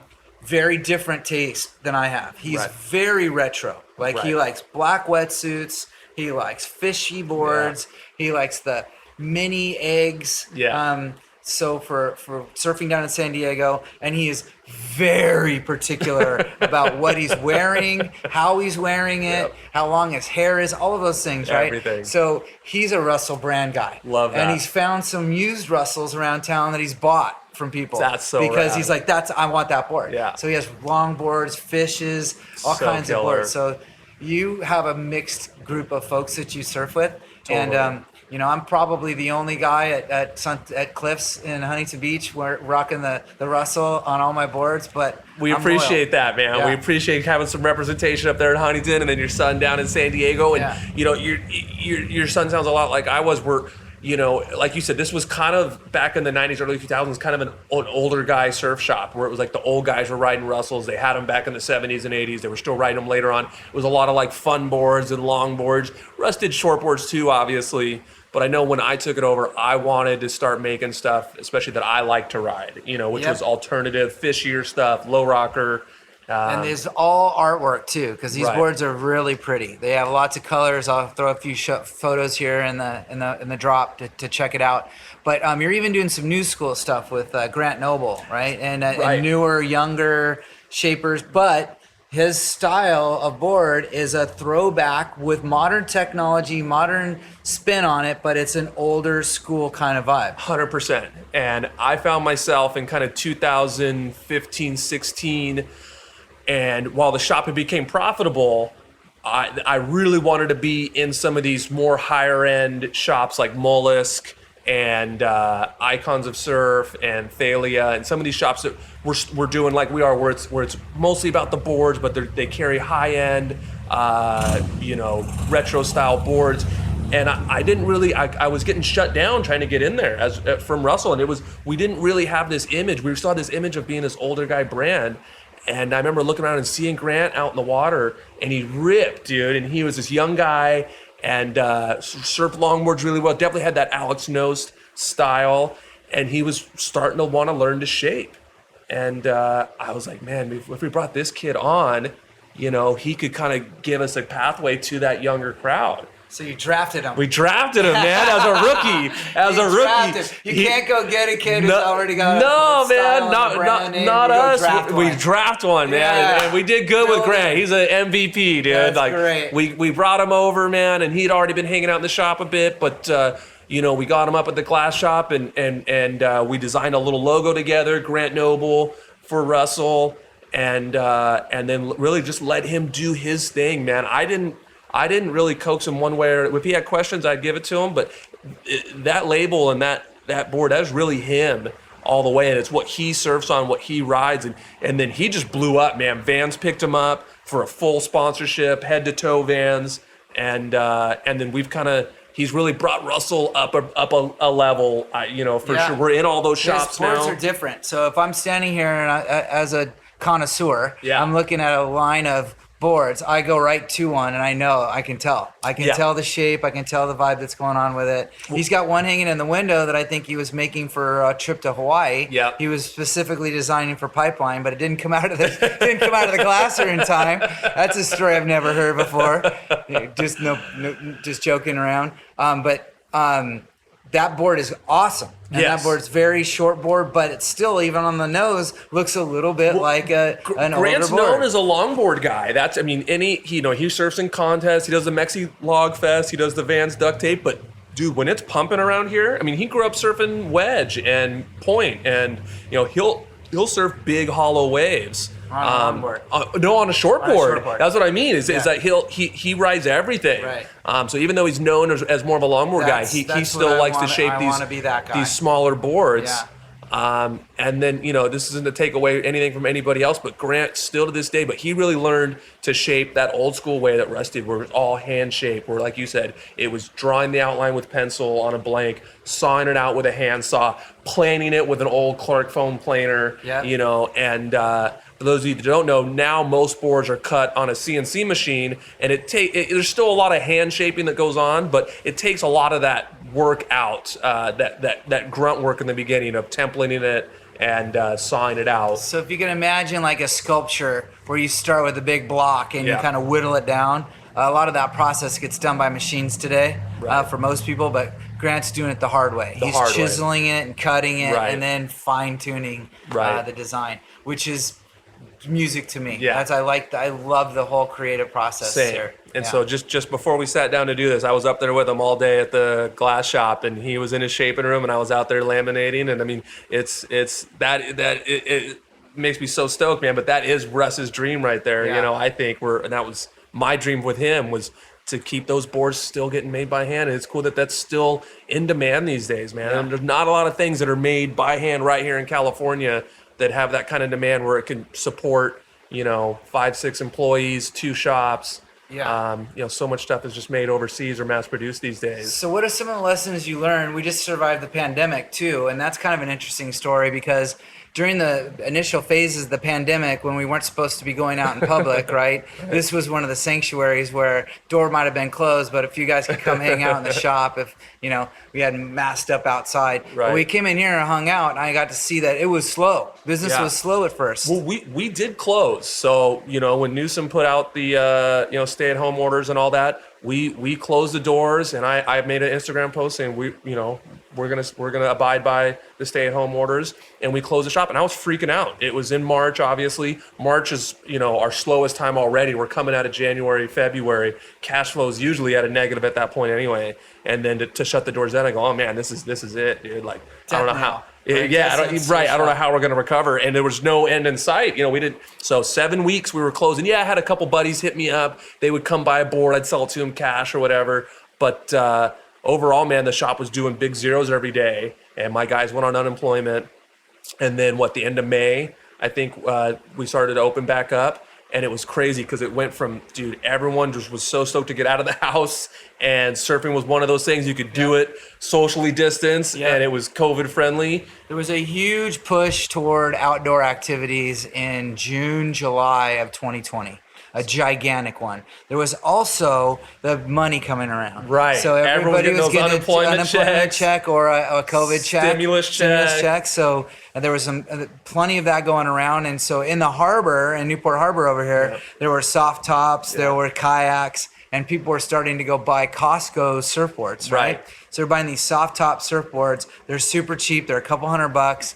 very different taste than I have. He's Right. very retro. Like he Right. likes black wetsuits. He likes fishy boards. He likes the mini eggs. Yeah. So for surfing down in San Diego, and he is very particular about what he's wearing, how he's wearing it, Yep. how long his hair is, all of those things, right? Everything. So he's a Russell brand guy. Love that. And he's found some used Russells around town that he's bought from people. That's so because rad. he's like, I want that board. Yeah. So he has long boards, fishes, all So kinds of killer. boards. So you have a mixed group of folks that you surf with, Totally. and I'm probably the only guy at Cliffs in Huntington Beach rocking the Russell on all my boards, but We I'm appreciate loyal. that, man. Yeah. We appreciate having some representation up there in Huntington, and then your son down in San Diego. And Yeah. your son sounds a lot like I was. We're like you said, this was kind of back in the 90s, early 2000s, kind of an older guy surf shop where it was like the old guys were riding Russells. They had them back in the 70s and 80s. They were still riding them later on. It was a lot of like fun boards and long boards. Russ did short boards too, obviously. But I know when I took it over, I wanted to start making stuff, especially that I like to ride, which was alternative, fishier stuff, low rocker. And there's all artwork too, because these Right. boards are really pretty. They have lots of colors. I'll throw a few photos here in the drop to check it out. But you're even doing some new school stuff with Grant Noble, right? And newer, younger shapers. But his style of board is a throwback with modern technology, modern spin on it, but it's an older school kind of vibe. 100%. And I found myself in kind of 2015, 16. And while the shop had became profitable, I really wanted to be in some of these more higher end shops like Mollusk and Icons of Surf and Thalia and some of these shops that we're doing like we are, where it's mostly about the boards, but they carry high end, retro style boards. And I didn't really, I was getting shut down trying to get in there from Russell. And we didn't really have this image. We still had this image of being this older guy brand. And I remember looking around and seeing Grant out in the water, and he ripped, dude. And he was this young guy and surfed longboards really well. Definitely had that Alex Nost style. And he was starting to want to learn to shape. And I was like, man, if we brought this kid on, he could kind of give us a pathway to that younger crowd. So you drafted him. We drafted him, man, as a rookie. You can't go get a kid who's already got no, a man, style and a brand name. not You go us. draft We one. draft one, man, Yeah. and we did good with Build Grant. it. He's an MVP, dude. That's great. We brought him over, man, and he'd already been hanging out in the shop a bit, but we got him up at the glass shop, and we designed a little logo together, Grant Noble for Russell, and then really just let him do his thing, man. I didn't really coax him one way, or if he had questions, I'd give it to him. But that label and that board, that's really him all the way. And it's what he surfs on, what he rides. And then he just blew up, man. Vans picked him up for a full sponsorship, head to toe Vans. And then he's really brought Russell up a level, for sure. We're in all those shops now. His boards are different. So if I'm standing here and as a connoisseur, I'm looking at a line of boards, I go right to one, and I can tell tell the shape, I can tell the vibe that's going on with it. He's got one hanging in the window that I think he was making for a trip to Hawaii. He was specifically designing for Pipeline, but it didn't come out of the glasser in time. That's a story I've never heard before. Just joking around. That board is awesome. And that board's very short board, but it's still, even on the nose, looks a little bit like an Grant's older board. known as a longboard guy. He surfs in contests. He does the Mexi Log Fest. He does the Vans duct tape. But dude, when it's pumping around here, he grew up surfing wedge and point, and he'll surf big hollow waves. On a longboard. No, on a shortboard. shortboard. That's what I mean. Is that he rides everything. Right. So even though he's known as more of a longboard guy, he That's still what likes I to shape wanna be that guy. these smaller boards. Yeah. And then, this isn't to take away anything from anybody else, but Grant still to this day, but he really learned to shape that old school way that Russ did, where it was all hand shaped, where, like you said, it was drawing the outline with pencil on a blank, sawing it out with a handsaw, planing it with an old Clark foam planer, and for those of you that don't know, now most boards are cut on a CNC machine, and there's still a lot of hand shaping that goes on, but it takes a lot of that work out, that grunt work in the beginning of templating it and sawing it out. So if you can imagine like a sculpture where you start with a big block and you kind of whittle it down, a lot of that process gets done by machines today for most people, but Grant's doing it the hard way. He's chiseling it and cutting it and then fine-tuning the design, which is music to me. I love the whole creative process here. And so just before we sat down to do this, I was up there with him all day at the glass shop, and he was in his shaping room, and I was out there laminating. And it makes me so stoked, man. But that is Russ's dream right there. I think that was my dream with him, was to keep those boards still getting made by hand. And it's cool that that's still in demand these days, man. Yeah. And there's not a lot of things that are made by hand right here in California that have that kind of demand where it can support, 5, 6 employees, 2 shops. Yeah. So much stuff is just made overseas or mass produced these days. So what are some of the lessons you learned? We just survived the pandemic too, and that's kind of an interesting story because during the initial phases of the pandemic, when we weren't supposed to be going out in public, right? This was one of the sanctuaries where door might have been closed, but if you guys could come hang out in the shop, if we had masked up outside. Right. But we came in here and hung out, and I got to see that it was slow. Business was slow at first. Well, we did close. So when Newsom put out the stay-at-home orders and all that, we closed the doors, and I made an Instagram post saying we're gonna abide by the stay-at-home orders, and we closed the shop. And I was freaking out. It was in March, obviously. March is our slowest time already. We're coming out of January, February. Cash flow is usually at a negative at that point anyway. And then to shut the doors down, I go, oh man, this is it, dude. Like I don't know how. I don't know how we're gonna recover. And there was no end in sight. We did 7 weeks we were closing. Yeah, I had a couple buddies hit me up. They would come buy a board. I'd sell it to them cash or whatever. But overall, man, the shop was doing big zeros every day, and my guys went on unemployment. And then the end of May, I think we started to open back up. And it was crazy because it went from, dude, everyone just was so stoked to get out of the house. And surfing was one of those things you could do it socially distanced, and it was COVID friendly. There was a huge push toward outdoor activities in June, July of 2020. A gigantic one. There was also the money coming around. Right. So everybody was getting an unemployment check or a COVID check. Stimulus check. So there was plenty of that going around. And so in the harbor, in Newport Harbor over here, there were soft tops, there were kayaks, and people were starting to go buy Costco surfboards, right? So they're buying these soft top surfboards. They're super cheap. They're a couple $100.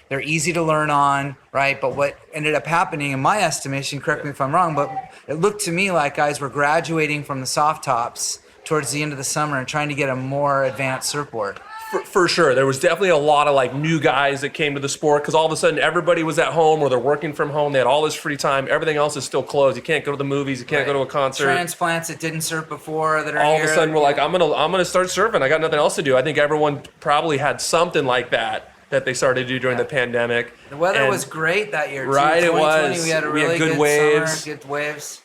They're easy to learn on, right? But what ended up happening, in my estimation, correct me if I'm wrong, but it looked to me like guys were graduating from the soft tops towards the end of the summer and trying to get a more advanced surfboard. For sure. There was definitely a lot of new guys that came to the sport because all of a sudden everybody was at home or they're working from home. They had all this free time. Everything else is still closed. You can't go to the movies. You can't go to a concert. Transplants that didn't surf before that are all here. Of a sudden we're like, I'm gonna start surfing. I got nothing else to do. I think everyone probably had something like that they started to do during the pandemic. The weather was great that year too. Right, it was. We had a really good waves. Summer, good waves.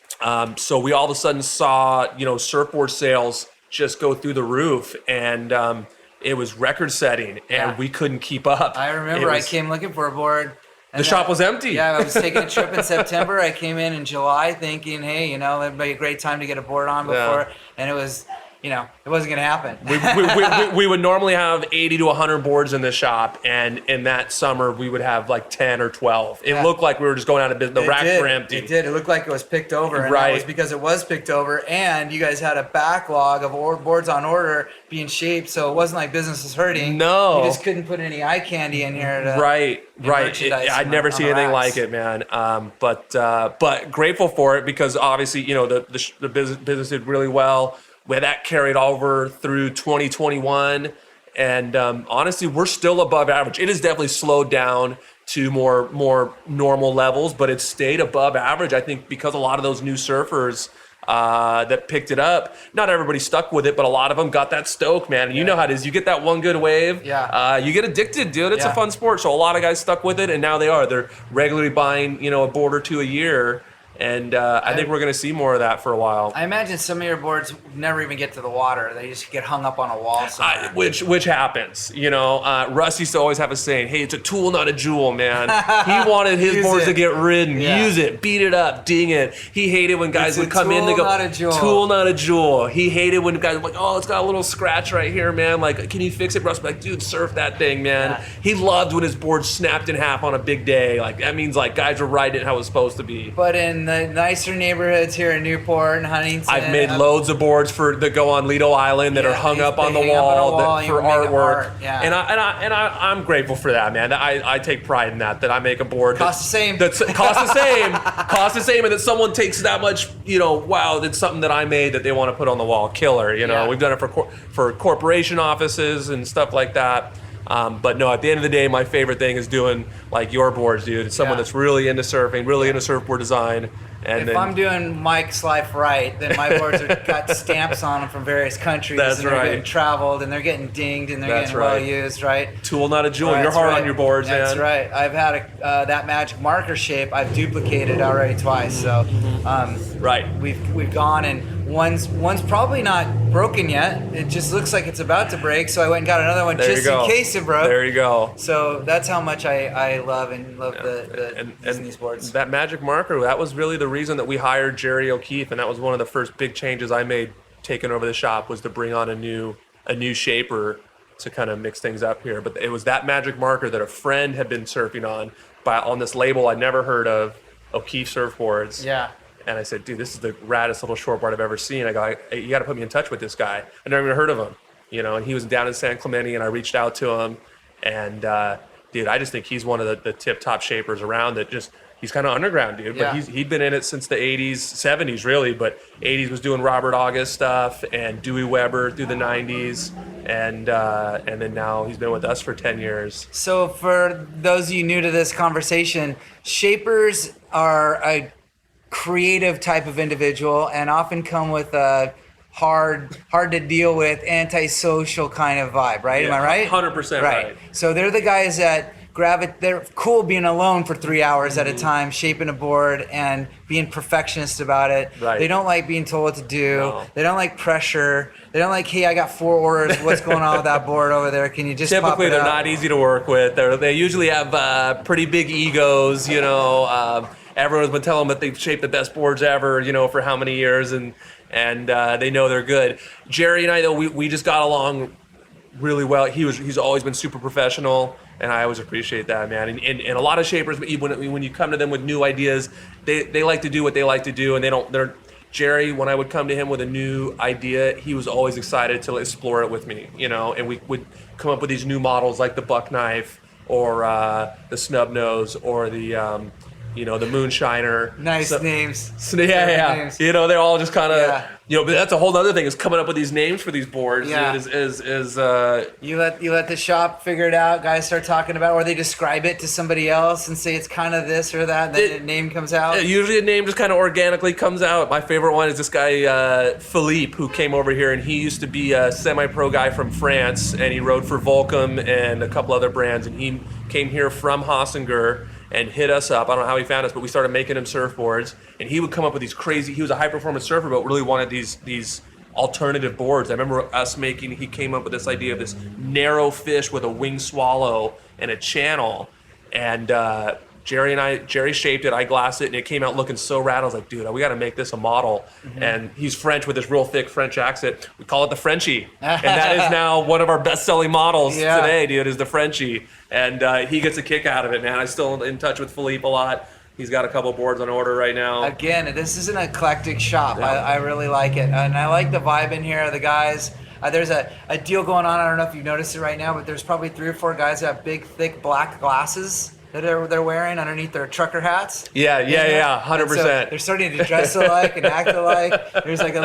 So we all of a sudden saw, surfboard sales just go through the roof, and it was record setting, and we couldn't keep up. I remember I came looking for a board. The shop was empty. Yeah, I was taking a trip in September. I came in July thinking, hey, it'd be a great time to get a board on before, and it was. It wasn't going to happen. We would normally have 80 to 100 boards in the shop, and in that summer we would have 10 or 12. It looked like we were just going out of business. The racks were empty. It did. It looked like it was picked over, and that was because it was picked over, and you guys had a backlog of boards on order being shaped, so it wasn't like business was hurting. No. You just couldn't put any eye candy in here. Right. I'd never see anything like it, man. But grateful for it because obviously, the business did really well. Where that carried over through 2021, and honestly, we're still above average. It has definitely slowed down to more normal levels, but it's stayed above average. I think because a lot of those new surfers that picked it up, not everybody stuck with it, but a lot of them got that stoke, man. And you know how it is. You get that one good wave, you get addicted, dude. It's a fun sport. So a lot of guys stuck with it, and now they're regularly buying a board or two a year. And I think we're going to see more of that for a while. I imagine some of your boards never even get to the water. They just get hung up on a wall somewhere. Which happens. Russ used to always have a saying, hey, it's a tool, not a jewel, man. He wanted his boards to get ridden. Yeah. Use it. Beat it up. Ding it. He hated when guys would come in and go, not a jewel. Tool, not a jewel. He hated when guys were like, oh, it's got a little scratch right here, man. Like, can you fix it? Russ would be like, dude, surf that thing, man. Yeah. He loved when his board snapped in half on a big day. Like, that means guys were riding it how it was supposed to be. But in the nicer neighborhoods here in Newport and Huntington, I've made loads of boards that go on Lido Island that are hung up on the wall for artwork. And I'm grateful for that, man. I take pride in that I make a board costs the same, costs the same, and that someone takes that much. Wow, it's something that I made that they want to put on the wall. Killer. We've done it for corporation offices and stuff like that. But no, at the end of the day, my favorite thing is doing your boards, dude. It's someone that's really into surfing, really into surfboard design. And if I'm doing Mike's life right, then my boards have got stamps on them from various countries. That's and they're right. getting traveled, and they're getting dinged, and they're That's getting well right. used, right? Tool, not a jewel. Well, You're that's hard right. on your boards, That's man. right. I've had that magic marker shape. I've duplicated already twice. So Right. we've gone, and one's probably not broken yet. It just looks like it's about to break. So I went and got another one There you just go. in case it broke. There you go. So that's how much I love using these boards. That magic marker, that was really the reason that we hired Jerry O'Keefe, and that was one of the first big changes I made taking over the shop, was to bring on a new shaper to kind of mix things up here. But it was that magic marker that a friend had been surfing on this label I'd never heard of, O'Keefe Surfboards. Yeah. And I said, dude, this is the raddest little shortboard I've ever seen. I go, you got to put me in touch with this guy. I never even heard of him, and he was down in San Clemente, and I reached out to him. And, dude, I just think he's one of the tip-top shapers around that he's kind of underground, dude. Yeah. But he'd been in it since the 80s, 70s, really. But 80s was doing Robert August stuff and Dewey Weber through the 90s. And then now he's been with us for 10 years. So for those of you new to this conversation, shapers are a creative type of individual and often come with a hard to deal with, antisocial kind of vibe, right? Yeah, Am I right? 100% right. So they're the guys that they're cool being alone for 3 hours at a time, shaping a board and being perfectionist about it. Right. They don't like being told what to do. No. They don't like pressure. They don't like, hey, I got 4 orders. What's going on with that board over there? Can you just Typically, pop it they're out? not easy to work with. They usually have pretty big egos, Everyone's been telling them that they've shaped the best boards ever, for how many years, and they know they're good. Jerry and I, though, we just got along really well. He's always been super professional, and I always appreciate that, man. And a lot of shapers, when you come to them with new ideas, they like to do what they like to do, and Jerry, when I would come to him with a new idea, he was always excited to explore it with me, and we would come up with these new models like the buck knife or the snub nose or the the moonshiner. Nice names. Yeah. Names. They're all just kind of, Yeah. but that's a whole other thing, is coming up with these names for these boards. Yeah. Dude, is You let the shop figure it out. Guys start talking about, or they describe it to somebody else and say it's kind of this or that. And then the name comes out. usually a name just kind of organically comes out. My favorite one is this guy, Philippe, who came over here, and he used to be a semi-pro guy from France, and he rode for Volcom and a couple other brands, and he came here from Hossinger and hit us up. I don't know how he found us, but we started making him surfboards, and he would come up with these crazy. He was a high performance surfer, but really wanted these alternative boards. I remember he came up with this idea of this narrow fish with a winged swallow and a channel, and Jerry shaped it, I glassed it, and it came out looking so rad. I was like, dude, we got to make this a model. Mm-hmm. And he's French with this real thick French accent. We call it the Frenchie. And that is now one of our best-selling models today, dude, is the Frenchie. And he gets a kick out of it, man. I'm still in touch with Philippe a lot. He's got a couple boards on order right now. Again, this is an eclectic shop. Yeah. I really like it. And I like the vibe in here. The guys, there's a deal going on. I don't know if you've noticed it right now, but there's probably 3 or 4 guys that have big, thick black glasses that they're wearing underneath their trucker hats. Yeah, 100%. So they're starting to dress alike and act alike. There's like a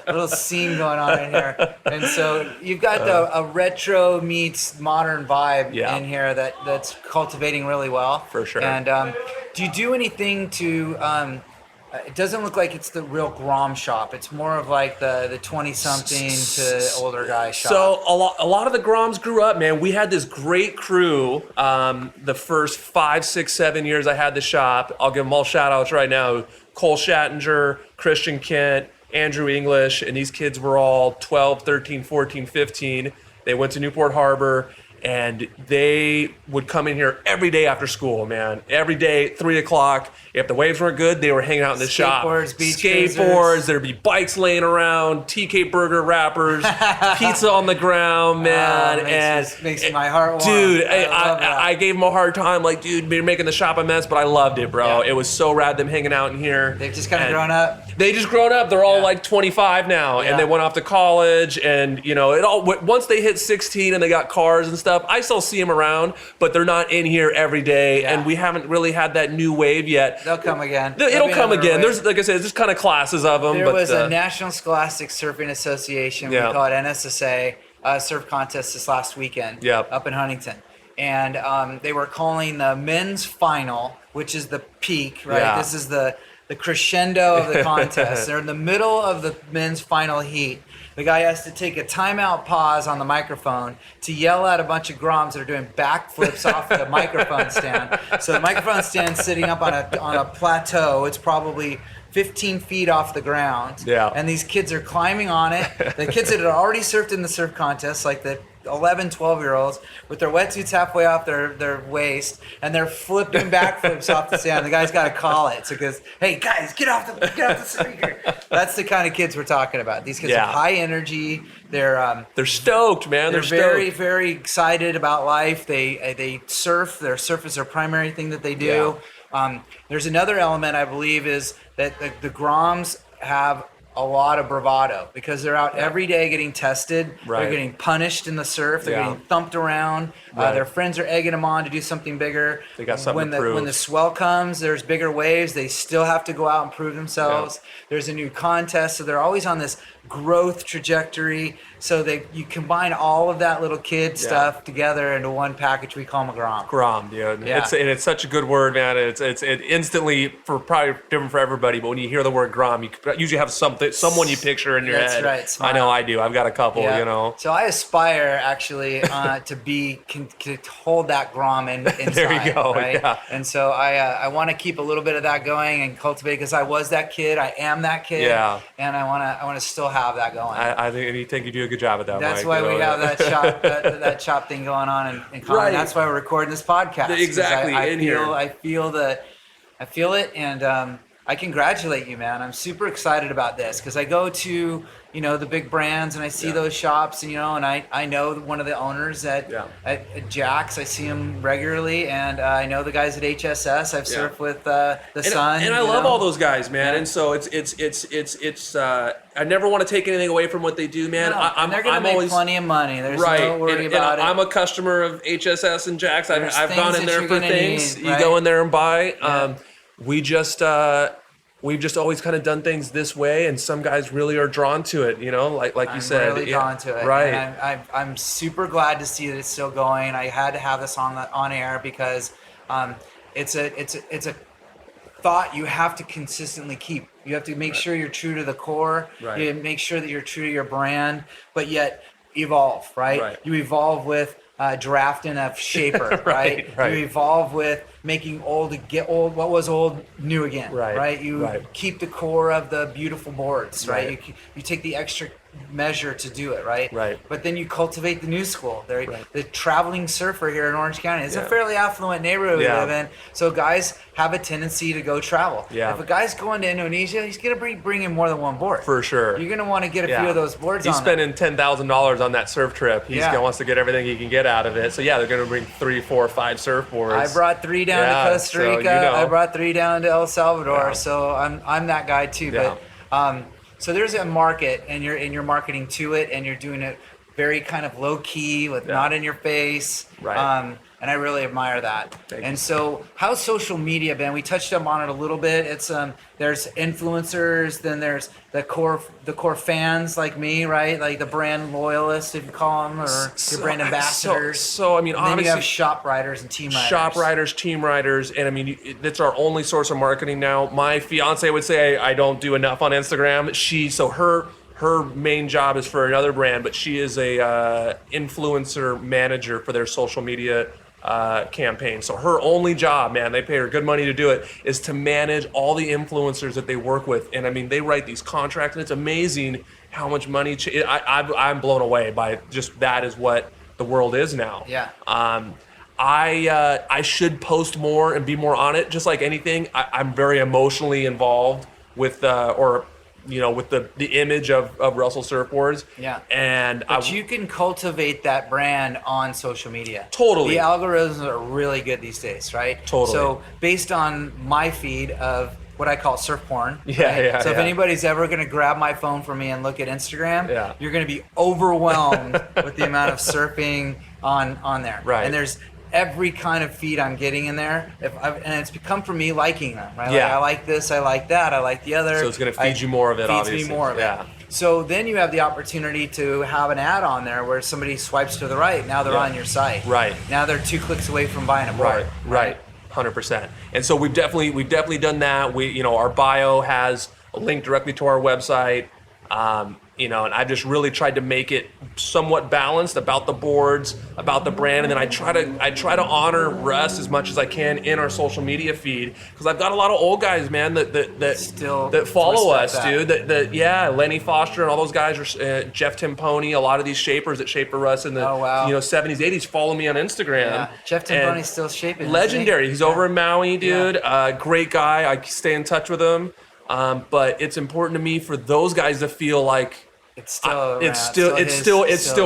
little scene going on in here. And so you've got a retro meets modern vibe in here that's cultivating really well. For sure. And do you do anything to... it doesn't look like it's the real Grom shop. It's more of like the 20-something to older guy shop. So a lot of the Groms grew up, man. We had this great crew the first 5, 6, 7 years I had the shop. I'll give them all shout-outs right now. Cole Schattinger, Christian Kent, Andrew English, and these kids were all 12, 13, 14, 15. They went to Newport Harbor, and they would come in here every day after school, man. Every day, 3 o'clock. If the waves weren't good, they were hanging out in the shop. Skateboards, beach Skateboards, there'd be bikes laying around, TK Burger wrappers, pizza on the ground, man. Makes my heart warm. Dude, I I gave them a hard time. Like, dude, you're making the shop a mess, but I loved it, bro. Yeah. It was so rad them hanging out in here. They've just kind of grown up. They just grown up. They're all like 25 now, and they went off to college. And once they hit 16 and they got cars and stuff, I still see them around, but they're not in here every day. Yeah. And we haven't really had that new wave yet. They'll come again. It'll come again. Wave. There's, like I said, there's kind of classes of them. There was a National Scholastic Surfing Association, we call it NSSA, surf contest this last weekend up in Huntington. And they were calling the men's final, which is the peak, right? Yeah. This is the the crescendo of the contest. They're in the middle of the men's final heat. The guy has to take a timeout pause on the microphone to yell at a bunch of groms that are doing backflips off the microphone stand. So the microphone stand's sitting up on a plateau. It's probably 15 feet off the ground. Yeah. And these kids are climbing on it. The kids that had already surfed in the surf contest, like the 11, 12-year-olds, with their wetsuits halfway off their waist, and they're flipping backflips off the sand. The guy's got to call it. So he goes, hey, guys, get off the speaker. That's the kind of kids we're talking about. These kids are high energy. They're stoked, man. They're very, stoked. very excited about life. They surf. Their surf is their primary thing that they do. There's another element, I believe, is that the groms have a lot of bravado because they're out every day getting tested. Right. They're getting punished in the surf. They're getting thumped around. Their friends are egging them on to do something bigger. They got something to prove. When the swell comes, there's bigger waves. They still have to go out and prove themselves. There's a new contest, so they're always on this growth trajectory. So you combine all of that little kid stuff together into one package. We call them a grom. Grom, dude. Yeah. It's such a good word, man. It instantly probably different for everybody. But when you hear the word grom, you usually have someone you picture in your That's head. right. Smile. I know I do. I've got a couple. You know. So I aspire actually to hold that grom inside. There you go. Right? Yeah. And so I want to keep a little bit of that going and cultivate because I was that kid. I am that kid. Yeah. And I want to still have that going. I think you do a good job at that. That's Mike, why we have that shop that shop thing going on in common. Right. That's why we're recording this podcast. Exactly. I feel it, and I congratulate you, man. I'm super excited about this because I go to the big brands and I see those shops, and I know one of the owners at Jack's. I see him regularly, and I know the guys at HSS. I've surfed with the Sun, and I love all those guys, man. And so it's I never want to take anything away from what they do, man. No, they're gonna make plenty of money. There's no worry about it. I'm a customer of HSS and Jack's. I've gone in there for things. Need, right? You go in there and buy. Yeah. We've just always kind of done things this way, and some guys really are drawn to it. Like you said, I'm really drawn to it. Right. And I'm super glad to see that it's still going. I had to have this on air because it's a thought you have to consistently keep. You have to make sure you're true to the core. Right. You make sure that you're true to your brand, but yet evolve. Right. You evolve with drafting a shaper. right. You evolve with making old what was old new again. Right. You keep the core of the beautiful boards. Right. You take the extra measure to do it. Right. But then you cultivate the new school. The traveling surfer here in Orange County. It's a fairly affluent neighborhood we live in. So guys have a tendency to go travel. Yeah. If a guy's going to Indonesia, he's gonna bring in more than one board. For sure. You're gonna want to get a few of those boards. He's spending $10,000 on that surf trip. He wants to get everything he can get out of it. So they're gonna bring 3, 4, 5 surfboards. I brought 3 down to Costa Rica. I brought 3 down to El Salvador. Yeah. So I'm that guy too. Yeah. But so there's a market, and you're marketing to it, and you're doing it very kind of low key, with not in your face. Right. And I really admire that. Thank and you. So how's social media been? We touched up on it a little bit. It's there's influencers, then there's the core fans like me, right? Like the brand loyalists, if you call them, or your brand ambassadors. So I mean, and obviously, then you have shop riders and team riders. Shop riders, team riders, and I mean, that's our only source of marketing now. My fiance would say I don't do enough on Instagram. Her main job is for another brand, but she is a influencer manager for their social media campaign. So her only job, man, they pay her good money to do it, is to manage all the influencers that they work with. And I mean, they write these contracts, and it's amazing how much money. I'm blown away by just that is what the world is now. Yeah. I should post more and be more on it. Just like anything, I'm very emotionally involved with with the image of Russell Surfboards. Yeah. But you can cultivate that brand on social media. Totally. The algorithms are really good these days, right? Totally. So based on my feed of what I call surf porn. So if anybody's ever going to grab my phone from me and look at Instagram, you're going to be overwhelmed with the amount of surfing on there. Right. And there's every kind of feed I'm getting in there, and it's become from me liking them, right? Yeah. Like, I like this, I like that, I like the other. So it's going to feed you more of it, obviously. Feeds me more of it. So then you have the opportunity to have an ad on there where somebody swipes to the right. Now they're on your site. Right. Now they're 2 clicks away from buying a board. Right. 100%. And so we've definitely done that. Our bio has a link directly to our website. And I've just really tried to make it somewhat balanced about the boards, about the brand, and then I try to honor Russ as much as I can in our social media feed, because I've got a lot of old guys, man, that follow us, dude. Lenny Foster and all those guys, are Jeff Timponi, a lot of these shapers that shaped for Russ in the 70s, 80s follow me on Instagram. Yeah. Jeff Timponi's still shaping. Legendary. He's over in Maui, dude. Great guy. I stay in touch with him. But it's important to me for those guys to feel like it's still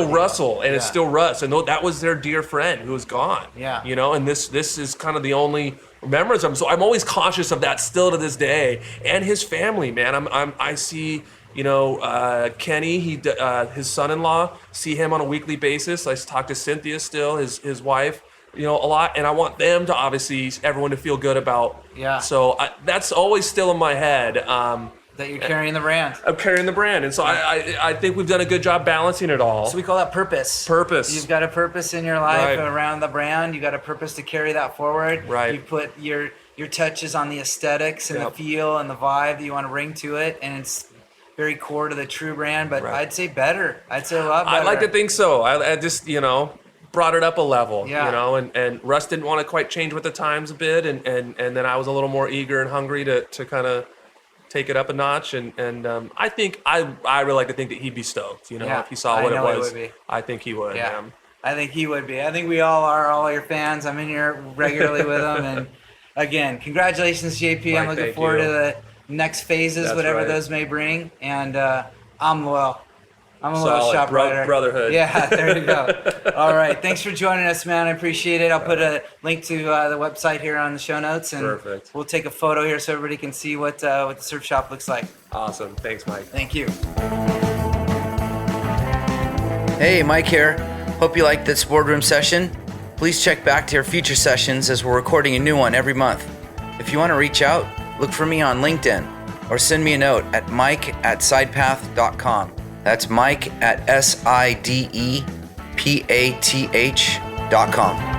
Russell, and it's still Russ, and that was their dear friend who was gone. Yeah. And this is kind of the only remembrance of him. So I'm always cautious of that still to this day, and his family, man. I see, Kenny, his son-in-law, see him on a weekly basis. I talk to Cynthia still, his wife, a lot, and I want them to everyone to feel good about. Yeah. So that's always still in my head. That you're carrying the brand. I'm carrying the brand, and so I think we've done a good job balancing it all. So we call that purpose. Purpose. You've got a purpose in your life around the brand. You got a purpose to carry that forward. Right. You put your touches on the aesthetics and the feel and the vibe that you want to bring to it, and it's very core to the true brand. But I'd say better. I'd say a lot better. I like to think so. I just brought it up a level. Yeah. And Russ didn't want to quite change with the times a bit, and then I was a little more eager and hungry to kind of take it up a notch, and I think I really like to think that he'd be stoked, if he saw what it was. I think he would. Yeah, I think he would be. I think we all are, all your fans. I'm in here regularly with them, and again, congratulations, JP. Mike, I'm looking forward to the next phases, whatever those may bring, and I'm loyal. I'm a little shop rider. Brotherhood. Yeah, there you go. All right. Thanks for joining us, man. I appreciate it. I'll put a link to the website here on the show notes, and Perfect. We'll take a photo here so everybody can see what the surf shop looks like. Awesome. Thanks, Mike. Thank you. Hey, Mike here. Hope you liked this boardroom session. Please check back to our future sessions as we're recording a new one every month. If you want to reach out, look for me on LinkedIn or send me a note at mike@sidepath.com. That's Mike at sidepath.com.